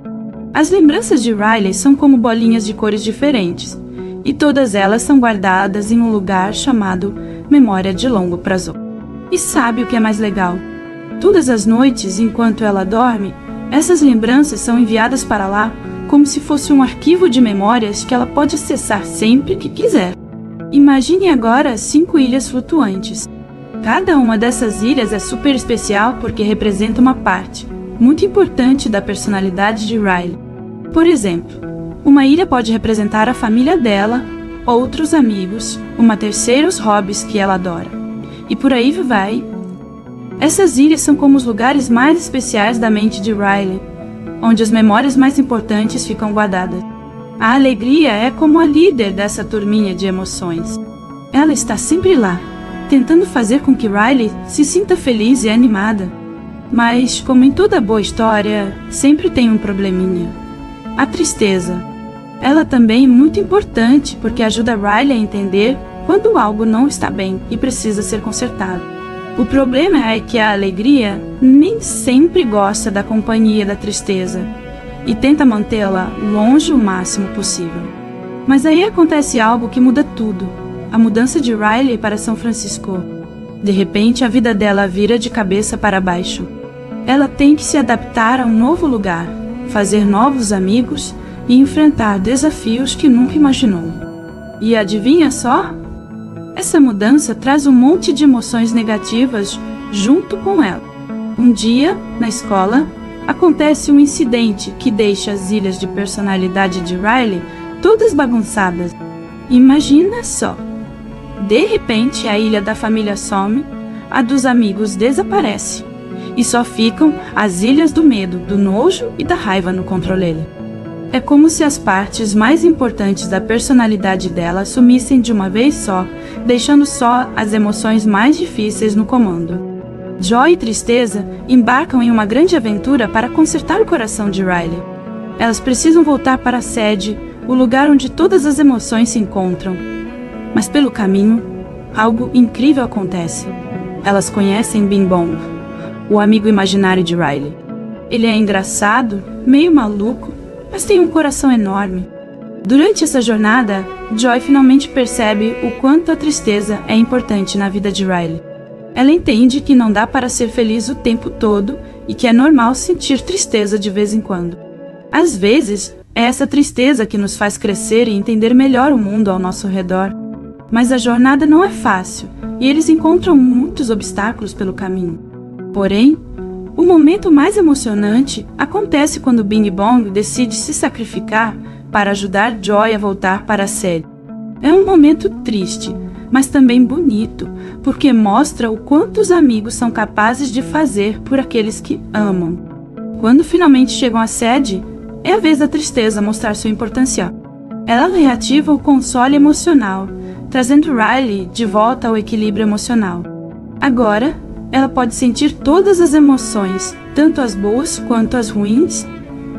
As lembranças de Riley são como bolinhas de cores diferentes, e todas elas são guardadas em um lugar chamado memória de longo prazo. E sabe o que é mais legal? Todas as noites, enquanto ela dorme, essas lembranças são enviadas para lá como se fosse um arquivo de memórias que ela pode acessar sempre que quiser. Imagine agora 5 ilhas flutuantes. Cada uma dessas ilhas é super especial porque representa uma parte muito importante da personalidade de Riley. Por exemplo, uma ilha pode representar a família dela, outros amigos, uma terceira os hobbies que ela adora. E por aí vai. Essas ilhas são como os lugares mais especiais da mente de Riley, onde as memórias mais importantes ficam guardadas. A alegria é como a líder dessa turminha de emoções. Ela está sempre lá, tentando fazer com que Riley se sinta feliz e animada. Mas, como em toda boa história, sempre tem um probleminha: a tristeza. Ela também é muito importante porque ajuda Riley a entender quando algo não está bem e precisa ser consertado. O problema é que a alegria nem sempre gosta da companhia da tristeza e tenta mantê-la longe o máximo possível. Mas aí acontece algo que muda tudo: a mudança de Riley para São Francisco. De repente, a vida dela vira de cabeça para baixo. Ela tem que se adaptar a um novo lugar, fazer novos amigos e enfrentar desafios que nunca imaginou. E adivinha só? Essa mudança traz um monte de emoções negativas junto com ela. Um dia, na escola, acontece um incidente que deixa as ilhas de personalidade de Riley todas bagunçadas. Imagina só! De repente, a ilha da família some, a dos amigos desaparece, e só ficam as ilhas do medo, do nojo e da raiva no controle. É como se as partes mais importantes da personalidade dela sumissem de uma vez só, deixando só as emoções mais difíceis no comando. Joy e tristeza embarcam em uma grande aventura para consertar o coração de Riley. Elas precisam voltar para a sede, o lugar onde todas as emoções se encontram. Mas pelo caminho, algo incrível acontece. Elas conhecem Bing Bong, o amigo imaginário de Riley. Ele é engraçado, meio maluco, mas tem um coração enorme. Durante essa jornada, Joy finalmente percebe o quanto a tristeza é importante na vida de Riley. Ela entende que não dá para ser feliz o tempo todo e que é normal sentir tristeza de vez em quando. Às vezes, é essa tristeza que nos faz crescer e entender melhor o mundo ao nosso redor. Mas a jornada não é fácil e eles encontram muitos obstáculos pelo caminho. Porém, o momento mais emocionante acontece quando Bing Bong decide se sacrificar para ajudar Joy a voltar para a sede. É um momento triste, mas também bonito, porque mostra o quanto os amigos são capazes de fazer por aqueles que amam. Quando finalmente chegam à sede, é a vez da tristeza mostrar sua importância. Ela reativa o console emocional, trazendo Riley de volta ao equilíbrio emocional. Agora, ela pode sentir todas as emoções, tanto as boas quanto as ruins,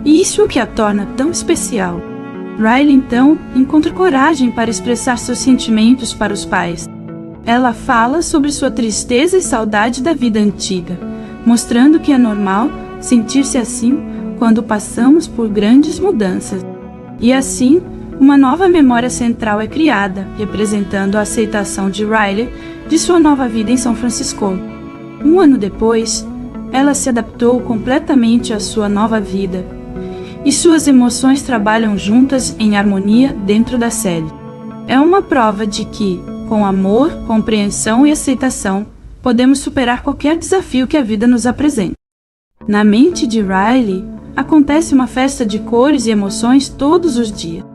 e isso é o que a torna tão especial. Riley, então, encontra coragem para expressar seus sentimentos para os pais. Ela fala sobre sua tristeza e saudade da vida antiga, mostrando que é normal sentir-se assim quando passamos por grandes mudanças. E assim, uma nova memória central é criada, representando a aceitação de Riley de sua nova vida em São Francisco. Um ano depois, ela se adaptou completamente à sua nova vida, e suas emoções trabalham juntas em harmonia dentro da sede. É uma prova de que, com amor, compreensão e aceitação, podemos superar qualquer desafio que a vida nos apresente. Na mente de Riley, acontece uma festa de cores e emoções todos os dias.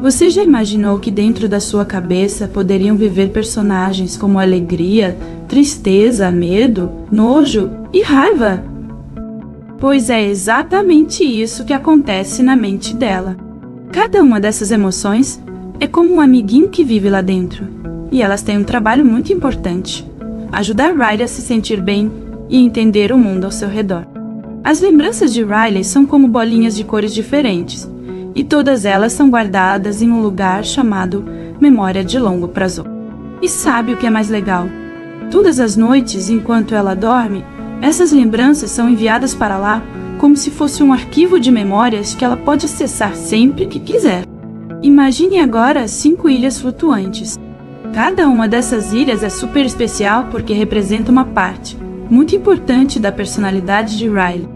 Você já imaginou que dentro da sua cabeça poderiam viver personagens como alegria, tristeza, medo, nojo e raiva? Pois é exatamente isso que acontece na mente dela. Cada uma dessas emoções é como um amiguinho que vive lá dentro, e elas têm um trabalho muito importante: ajudar Riley a se sentir bem e entender o mundo ao seu redor. As lembranças de Riley são como bolinhas de cores diferentes, e todas elas são guardadas em um lugar chamado memória de longo prazo. E sabe o que é mais legal? Todas as noites, enquanto ela dorme, essas lembranças são enviadas para lá como se fosse um arquivo de memórias que ela pode acessar sempre que quiser. Imagine agora 5 ilhas flutuantes. Cada uma dessas ilhas é super especial porque representa uma parte muito importante da personalidade de Riley.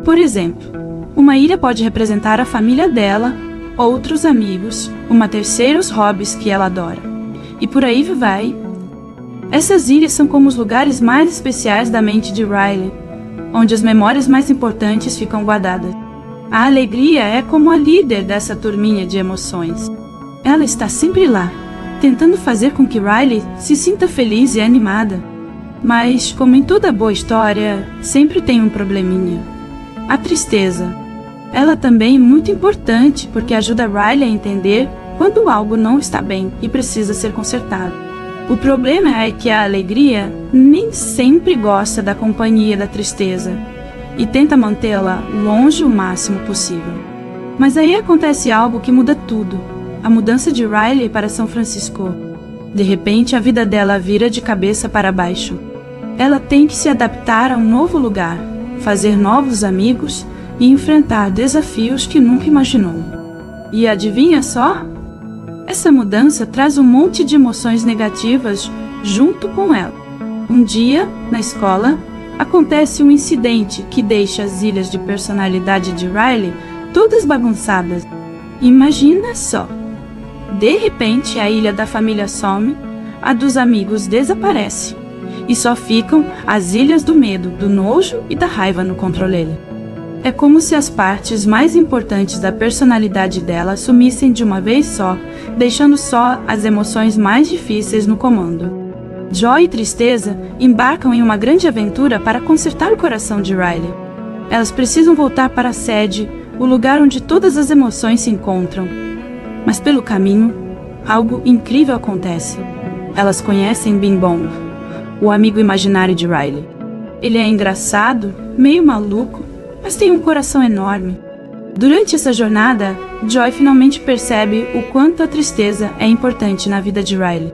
Por exemplo, uma ilha pode representar a família dela, outros amigos, uma terceira os hobbies que ela adora. E por aí vai. Essas ilhas são como os lugares mais especiais da mente de Riley, onde as memórias mais importantes ficam guardadas. A alegria é como a líder dessa turminha de emoções. Ela está sempre lá, tentando fazer com que Riley se sinta feliz e animada. Mas, como em toda boa história, sempre tem um probleminha: a tristeza. Ela também é muito importante porque ajuda Riley a entender quando algo não está bem e precisa ser consertado. O problema é que a alegria nem sempre gosta da companhia da tristeza e tenta mantê-la longe o máximo possível. Mas aí acontece algo que muda tudo: a mudança de Riley para São Francisco. De repente, a vida dela vira de cabeça para baixo. Ela tem que se adaptar a um novo lugar, fazer novos amigos e enfrentar desafios que nunca imaginou. E adivinha só? Essa mudança traz um monte de emoções negativas junto com ela. Um dia, na escola, acontece um incidente que deixa as ilhas de personalidade de Riley todas bagunçadas. Imagina só! De repente, a ilha da família some, a dos amigos desaparece, e só ficam as ilhas do medo, do nojo e da raiva no controle. É como se as partes mais importantes da personalidade dela sumissem de uma vez só, deixando só as emoções mais difíceis no comando. Joy e Tristeza embarcam em uma grande aventura para consertar o coração de Riley. Elas precisam voltar para a sede, o lugar onde todas as emoções se encontram. Mas pelo caminho, algo incrível acontece. Elas conhecem Bing Bong, o amigo imaginário de Riley. Ele é engraçado, meio maluco, mas tem um coração enorme. Durante essa jornada, Joy finalmente percebe o quanto a tristeza é importante na vida de Riley.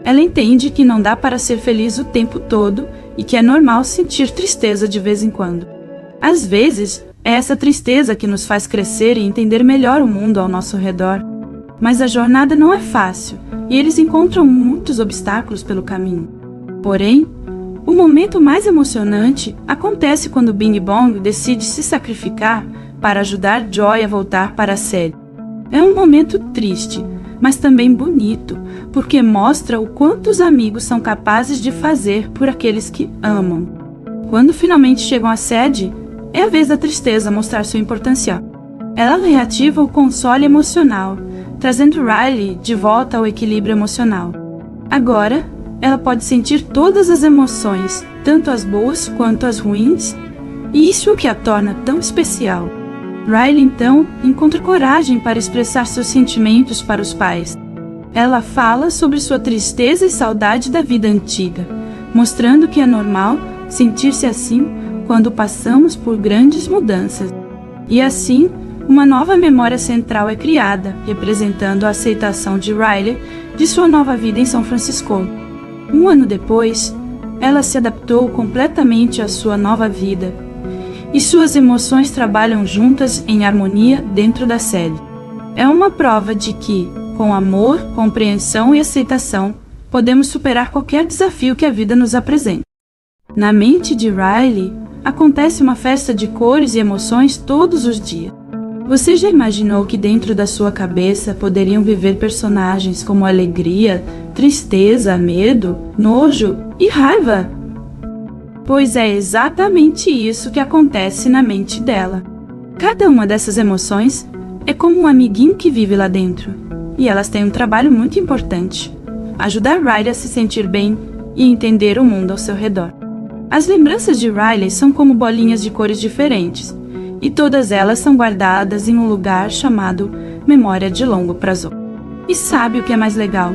Ela entende que não dá para ser feliz o tempo todo e que é normal sentir tristeza de vez em quando. Às vezes, é essa tristeza que nos faz crescer e entender melhor o mundo ao nosso redor. Mas a jornada não é fácil e eles encontram muitos obstáculos pelo caminho. Porém, o momento mais emocionante acontece quando Bing Bong decide se sacrificar para ajudar Joy a voltar para a sede. É um momento triste, mas também bonito, porque mostra o quanto os amigos são capazes de fazer por aqueles que amam. Quando finalmente chegam à sede, é a vez da tristeza mostrar sua importância. Ela reativa o console emocional, trazendo Riley de volta ao equilíbrio emocional. Agora, ela pode sentir todas as emoções, tanto as boas quanto as ruins, e isso é o que a torna tão especial. Riley, então, encontra coragem para expressar seus sentimentos para os pais. Ela fala sobre sua tristeza e saudade da vida antiga, mostrando que é normal sentir-se assim quando passamos por grandes mudanças. E assim, uma nova memória central é criada, representando a aceitação de Riley de sua nova vida em São Francisco. Um ano depois, ela se adaptou completamente à sua nova vida, e suas emoções trabalham juntas em harmonia dentro da sede. É uma prova de que, com amor, compreensão e aceitação, podemos superar qualquer desafio que a vida nos apresente. Na mente de Riley, acontece uma festa de cores e emoções todos os dias. Você já imaginou que dentro da sua cabeça poderiam viver personagens como alegria, tristeza, medo, nojo e raiva? Pois é exatamente isso que acontece na mente dela. Cada uma dessas emoções é como um amiguinho que vive lá dentro, e elas têm um trabalho muito importante: ajudar Riley a se sentir bem e entender o mundo ao seu redor. As lembranças de Riley são como bolinhas de cores diferentes, e todas elas são guardadas em um lugar chamado memória de longo prazo. E sabe o que é mais legal?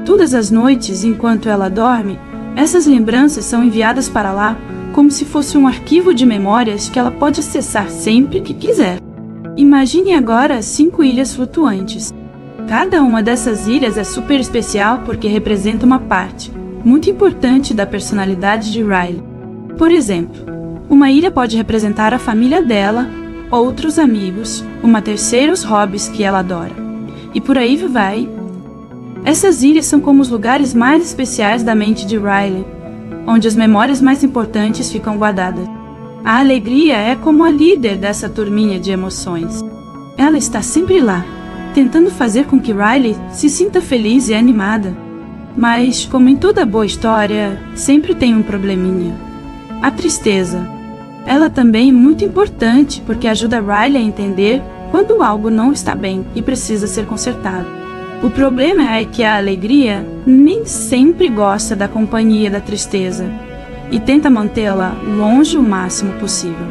Todas as noites, enquanto ela dorme, essas lembranças são enviadas para lá como se fosse um arquivo de memórias que ela pode acessar sempre que quiser. Imagine agora 5 ilhas flutuantes. Cada uma dessas ilhas é super especial porque representa uma parte muito importante da personalidade de Riley. Por exemplo, uma ilha pode representar a família dela, outros amigos, uma terceira os hobbies que ela adora. E por aí vai. Essas ilhas são como os lugares mais especiais da mente de Riley, onde as memórias mais importantes ficam guardadas. A alegria é como a líder dessa turminha de emoções. Ela está sempre lá, tentando fazer com que Riley se sinta feliz e animada. Mas, como em toda boa história, sempre tem um probleminha: a tristeza. Ela também é muito importante porque ajuda Riley a entender quando algo não está bem e precisa ser consertado. O problema é que a alegria nem sempre gosta da companhia da tristeza e tenta mantê-la longe o máximo possível.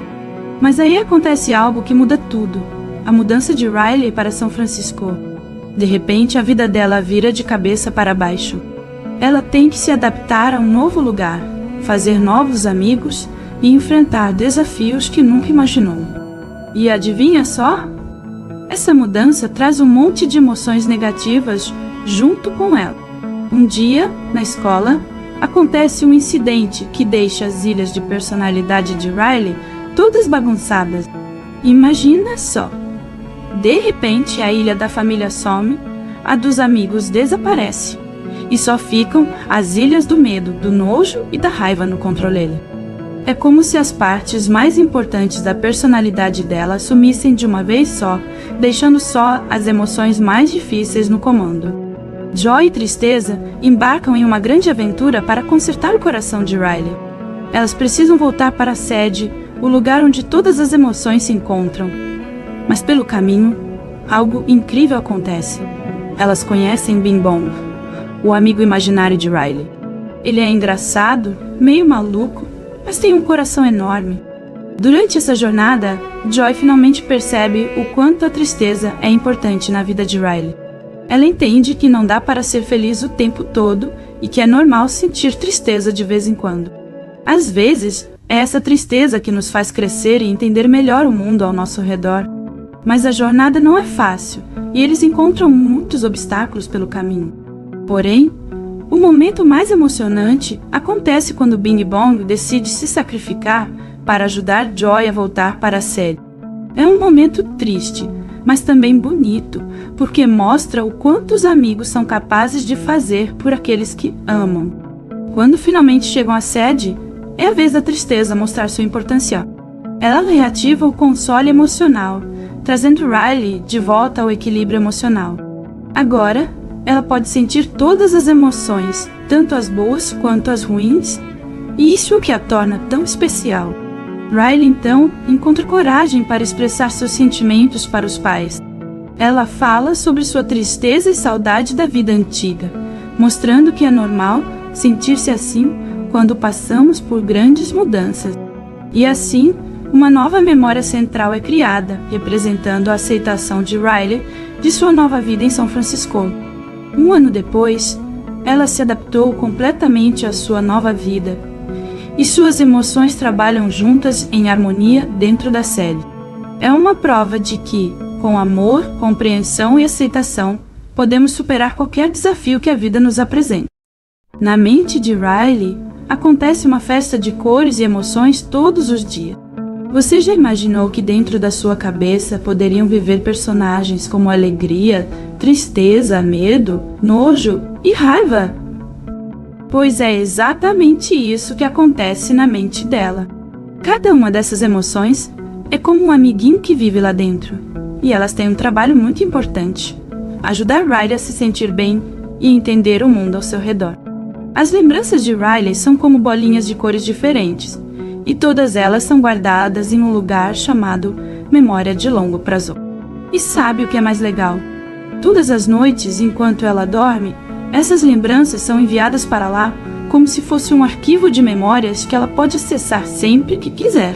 Mas aí acontece algo que muda tudo: a mudança de Riley para São Francisco. De repente, a vida dela vira de cabeça para baixo. Ela tem que se adaptar a um novo lugar, fazer novos amigos e enfrentar desafios que nunca imaginou. E adivinha só? Essa mudança traz um monte de emoções negativas junto com ela. Um dia, na escola, acontece um incidente que deixa as ilhas de personalidade de Riley todas bagunçadas. Imagina só! De repente, a ilha da família some, a dos amigos desaparece, e só ficam as ilhas do medo, do nojo e da raiva no controle. É como se as partes mais importantes da personalidade dela sumissem de uma vez só, deixando só as emoções mais difíceis no comando. Joy e Tristeza embarcam em uma grande aventura para consertar o coração de Riley. Elas precisam voltar para a sede, o lugar onde todas as emoções se encontram. Mas pelo caminho, algo incrível acontece. Elas conhecem Bing Bong, o amigo imaginário de Riley. Ele é engraçado, meio maluco, mas tem um coração enorme. Durante essa jornada, Joy finalmente percebe o quanto a tristeza é importante na vida de Riley. Ela entende que não dá para ser feliz o tempo todo e que é normal sentir tristeza de vez em quando. Às vezes, é essa tristeza que nos faz crescer e entender melhor o mundo ao nosso redor. Mas a jornada não é fácil e eles encontram muitos obstáculos pelo caminho. Porém, o momento mais emocionante acontece quando Bing Bong decide se sacrificar para ajudar Joy a voltar para a sede. É um momento triste, mas também bonito, porque mostra o quanto os amigos são capazes de fazer por aqueles que amam. Quando finalmente chegam à sede, é a vez da tristeza mostrar sua importância. Ela reativa o console emocional, trazendo Riley de volta ao equilíbrio emocional. Agora, ela pode sentir todas as emoções, tanto as boas quanto as ruins, e isso é o que a torna tão especial. Riley, então, encontra coragem para expressar seus sentimentos para os pais. Ela fala sobre sua tristeza e saudade da vida antiga, mostrando que é normal sentir-se assim quando passamos por grandes mudanças. E assim, uma nova memória central é criada, representando a aceitação de Riley de sua nova vida em São Francisco. Um ano depois, ela se adaptou completamente à sua nova vida, e suas emoções trabalham juntas em harmonia dentro da sede. É uma prova de que, com amor, compreensão e aceitação, podemos superar qualquer desafio que a vida nos apresente. Na mente de Riley, acontece uma festa de cores e emoções todos os dias. Você já imaginou que dentro da sua cabeça poderiam viver personagens como alegria, tristeza, medo, nojo e raiva? Pois é exatamente isso que acontece na mente dela. Cada uma dessas emoções é como um amiguinho que vive lá dentro, e elas têm um trabalho muito importante: ajudar Riley a se sentir bem e entender o mundo ao seu redor. As lembranças de Riley são como bolinhas de cores diferentes, e todas elas são guardadas em um lugar chamado memória de longo prazo. E sabe o que é mais legal? Todas as noites, enquanto ela dorme, essas lembranças são enviadas para lá como se fosse um arquivo de memórias que ela pode acessar sempre que quiser.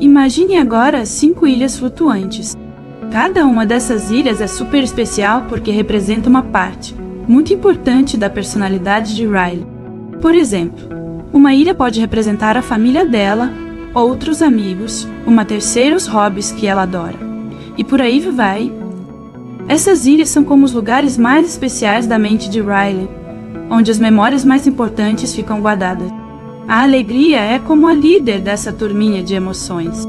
Imagine agora 5 ilhas flutuantes. Cada uma dessas ilhas é super especial porque representa uma parte muito importante da personalidade de Riley. Por exemplo, uma ilha pode representar a família dela, outros amigos, uma terceira os hobbies que ela adora. E por aí vai. Essas ilhas são como os lugares mais especiais da mente de Riley, onde as memórias mais importantes ficam guardadas. A alegria é como a líder dessa turminha de emoções.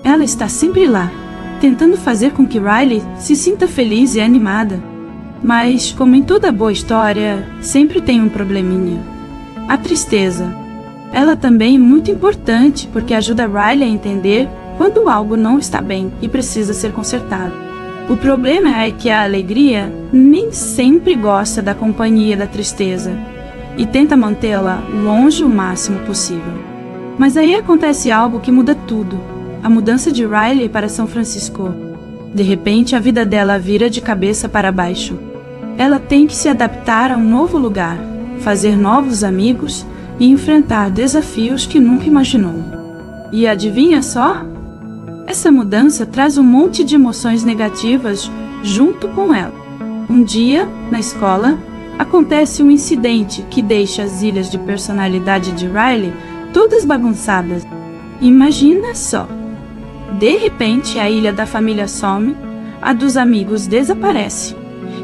Ela está sempre lá, tentando fazer com que Riley se sinta feliz e animada. Mas, como em toda boa história, sempre tem um probleminha: a tristeza. Ela também é muito importante porque ajuda Riley a entender quando algo não está bem e precisa ser consertado. O problema é que a alegria nem sempre gosta da companhia da tristeza e tenta mantê-la longe o máximo possível. Mas aí acontece algo que muda tudo: a mudança de Riley para São Francisco. De repente, a vida dela vira de cabeça para baixo. Ela tem que se adaptar a um novo lugar, fazer novos amigos e enfrentar desafios que nunca imaginou. E adivinha só? Essa mudança traz um monte de emoções negativas junto com ela. Um dia, na escola, acontece um incidente que deixa as ilhas de personalidade de Riley todas bagunçadas. Imagina só! De repente, a ilha da família some, a dos amigos desaparece,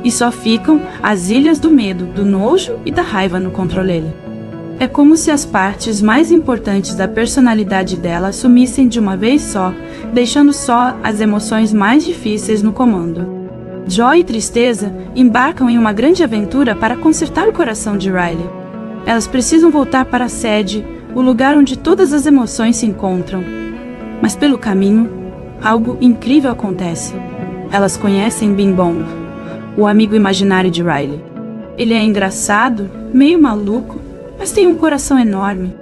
e só ficam as ilhas do medo, do nojo e da raiva no controle. É como se as partes mais importantes da personalidade dela sumissem de uma vez só, deixando só as emoções mais difíceis no comando. Joy e tristeza embarcam em uma grande aventura para consertar o coração de Riley. Elas precisam voltar para a sede, o lugar onde todas as emoções se encontram. Mas pelo caminho, algo incrível acontece. Elas conhecem Bing Bong, o amigo imaginário de Riley. Ele é engraçado, meio maluco, mas tem um coração enorme.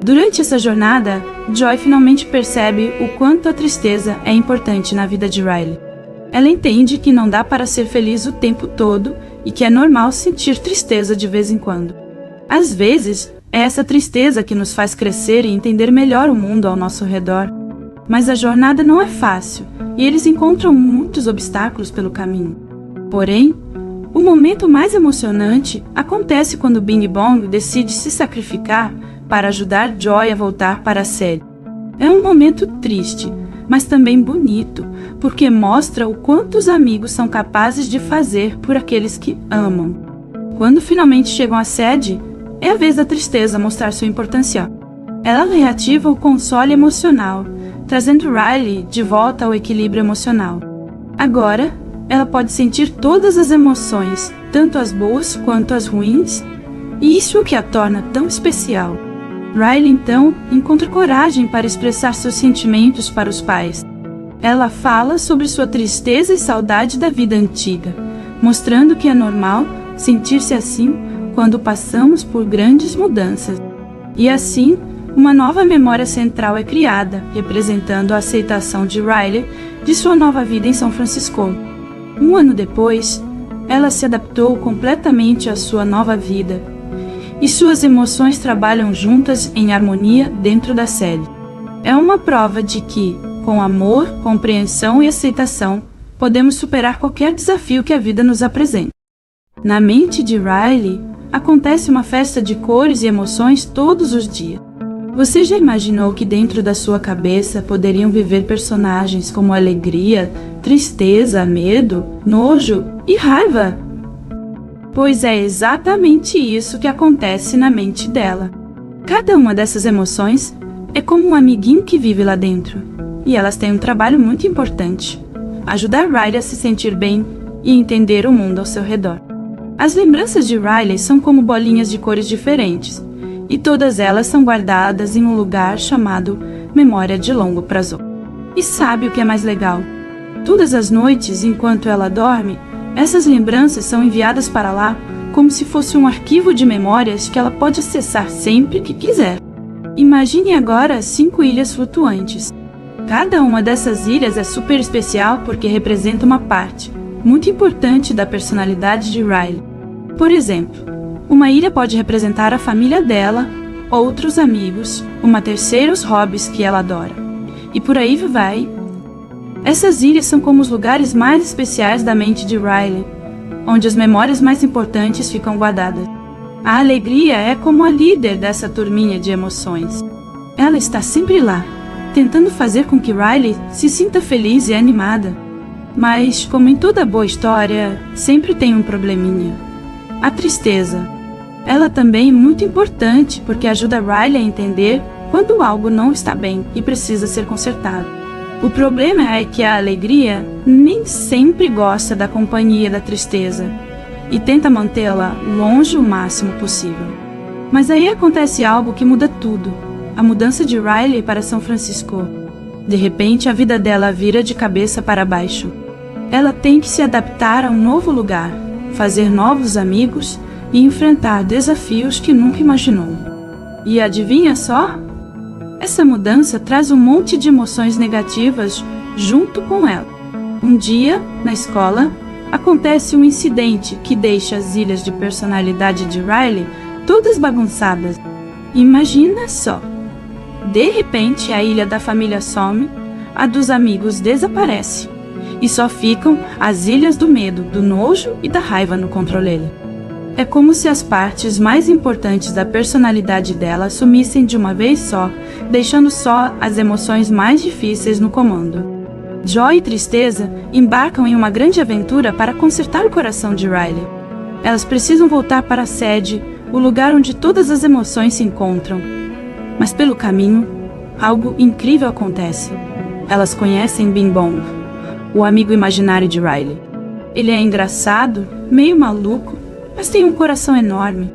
Durante essa jornada, Joy finalmente percebe o quanto a tristeza é importante na vida de Riley. Ela entende que não dá para ser feliz o tempo todo e que é normal sentir tristeza de vez em quando. Às vezes, É essa tristeza que nos faz crescer e entender melhor o mundo ao nosso redor. Mas a jornada não é fácil, e eles encontram muitos obstáculos pelo caminho. Porém, o momento mais emocionante acontece quando Bing Bong decide se sacrificar para ajudar Joy a voltar para a sede. É um momento triste, mas também bonito, porque mostra o quanto os amigos são capazes de fazer por aqueles que amam. Quando finalmente chegam à sede, é a vez da tristeza mostrar sua importância. Ela reativa o console emocional, trazendo Riley de volta ao equilíbrio emocional. Agora, ela pode sentir todas as emoções, tanto as boas quanto as ruins, e isso é o que a torna tão especial. Riley, então, encontra coragem para expressar seus sentimentos para os pais. Ela fala sobre sua tristeza e saudade da vida antiga, mostrando que é normal sentir-se assim quando passamos por grandes mudanças. E assim, uma nova memória central é criada, representando a aceitação de Riley de sua nova vida em São Francisco. Um ano depois, ela se adaptou completamente à sua nova vida, e suas emoções trabalham juntas em harmonia dentro da sede. É uma prova de que, com amor, compreensão e aceitação, podemos superar qualquer desafio que a vida nos apresente. Na mente de Riley, acontece uma festa de cores e emoções todos os dias. Você já imaginou que dentro da sua cabeça poderiam viver personagens como alegria, tristeza, medo, nojo e raiva? Pois é exatamente isso que acontece na mente dela. Cada uma dessas emoções é como um amiguinho que vive lá dentro, e elas têm um trabalho muito importante: ajudar Riley a se sentir bem e entender o mundo ao seu redor. As lembranças de Riley são como bolinhas de cores diferentes, e todas elas são guardadas em um lugar chamado memória de longo prazo. E sabe o que é mais legal? Todas as noites, enquanto ela dorme, essas lembranças são enviadas para lá como se fosse um arquivo de memórias que ela pode acessar sempre que quiser. Imagine agora 5 ilhas flutuantes. Cada uma dessas ilhas é super especial porque representa uma parte muito importante da personalidade de Riley. Por exemplo, uma ilha pode representar a família dela, outros amigos, uma terceira os hobbies que ela adora. E por aí vai. Essas ilhas são como os lugares mais especiais da mente de Riley, onde as memórias mais importantes ficam guardadas. A alegria é como a líder dessa turminha de emoções. Ela está sempre lá, tentando fazer com que Riley se sinta feliz e animada. Mas, como em toda boa história, sempre tem um probleminha: a tristeza. Ela também é muito importante porque ajuda Riley a entender quando algo não está bem e precisa ser consertado. O problema é que a alegria nem sempre gosta da companhia da tristeza e tenta mantê-la longe o máximo possível. Mas aí acontece algo que muda tudo: a mudança de Riley para São Francisco. De repente, a vida dela vira de cabeça para baixo. Ela tem que se adaptar a um novo lugar, fazer novos amigos e enfrentar desafios que nunca imaginou. E adivinha só? Essa mudança traz um monte de emoções negativas junto com ela. Um dia, na escola, acontece um incidente que deixa as ilhas de personalidade de Riley todas bagunçadas. Imagina só! De repente, a ilha da família some, a dos amigos desaparece, e só ficam as ilhas do medo, do nojo e da raiva no controle. É como se as partes mais importantes da personalidade dela sumissem de uma vez só, deixando só as emoções mais difíceis no comando. Joy e tristeza embarcam em uma grande aventura para consertar o coração de Riley. Elas precisam voltar para a sede, o lugar onde todas as emoções se encontram. Mas pelo caminho, algo incrível acontece. Elas conhecem Bing Bong, o amigo imaginário de Riley. Ele é engraçado, meio maluco, mas tem um coração enorme.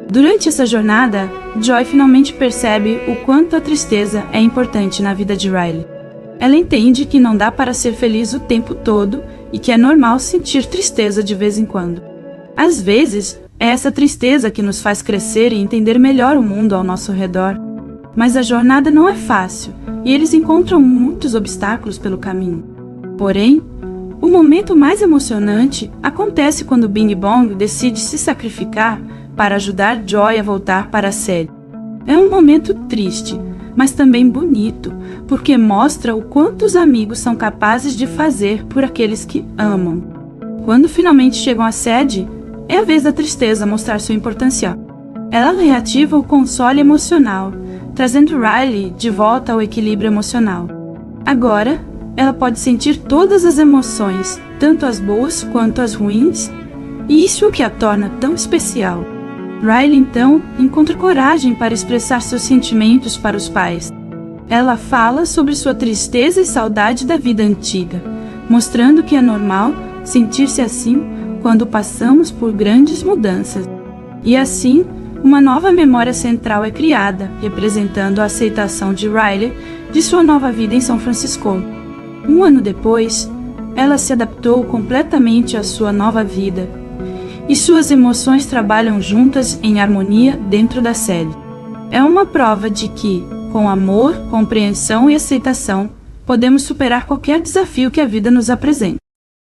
Durante essa jornada, Joy finalmente percebe o quanto a tristeza é importante na vida de Riley. Ela entende que não dá para ser feliz o tempo todo e que é normal sentir tristeza de vez em quando. Às vezes, é essa tristeza que nos faz crescer e entender melhor o mundo ao nosso redor. Mas a jornada não é fácil e eles encontram muitos obstáculos pelo caminho. Porém, o momento mais emocionante acontece quando Bing Bong decide se sacrificar para ajudar Joy a voltar para a sede. É um momento triste, mas também bonito, porque mostra o quanto os amigos são capazes de fazer por aqueles que amam. Quando finalmente chegam à sede, é a vez da tristeza mostrar sua importância. Ela reativa o console emocional, trazendo Riley de volta ao equilíbrio emocional. Agora, ela pode sentir todas as emoções, tanto as boas quanto as ruins, e isso é o que a torna tão especial. Riley, então, encontra coragem para expressar seus sentimentos para os pais. Ela fala sobre sua tristeza e saudade da vida antiga, mostrando que é normal sentir-se assim quando passamos por grandes mudanças. E assim, uma nova memória central é criada, representando a aceitação de Riley de sua nova vida em São Francisco. Um ano depois, ela se adaptou completamente à sua nova vida, e suas emoções trabalham juntas em harmonia dentro da sede. É uma prova de que, com amor, compreensão e aceitação, podemos superar qualquer desafio que a vida nos apresente.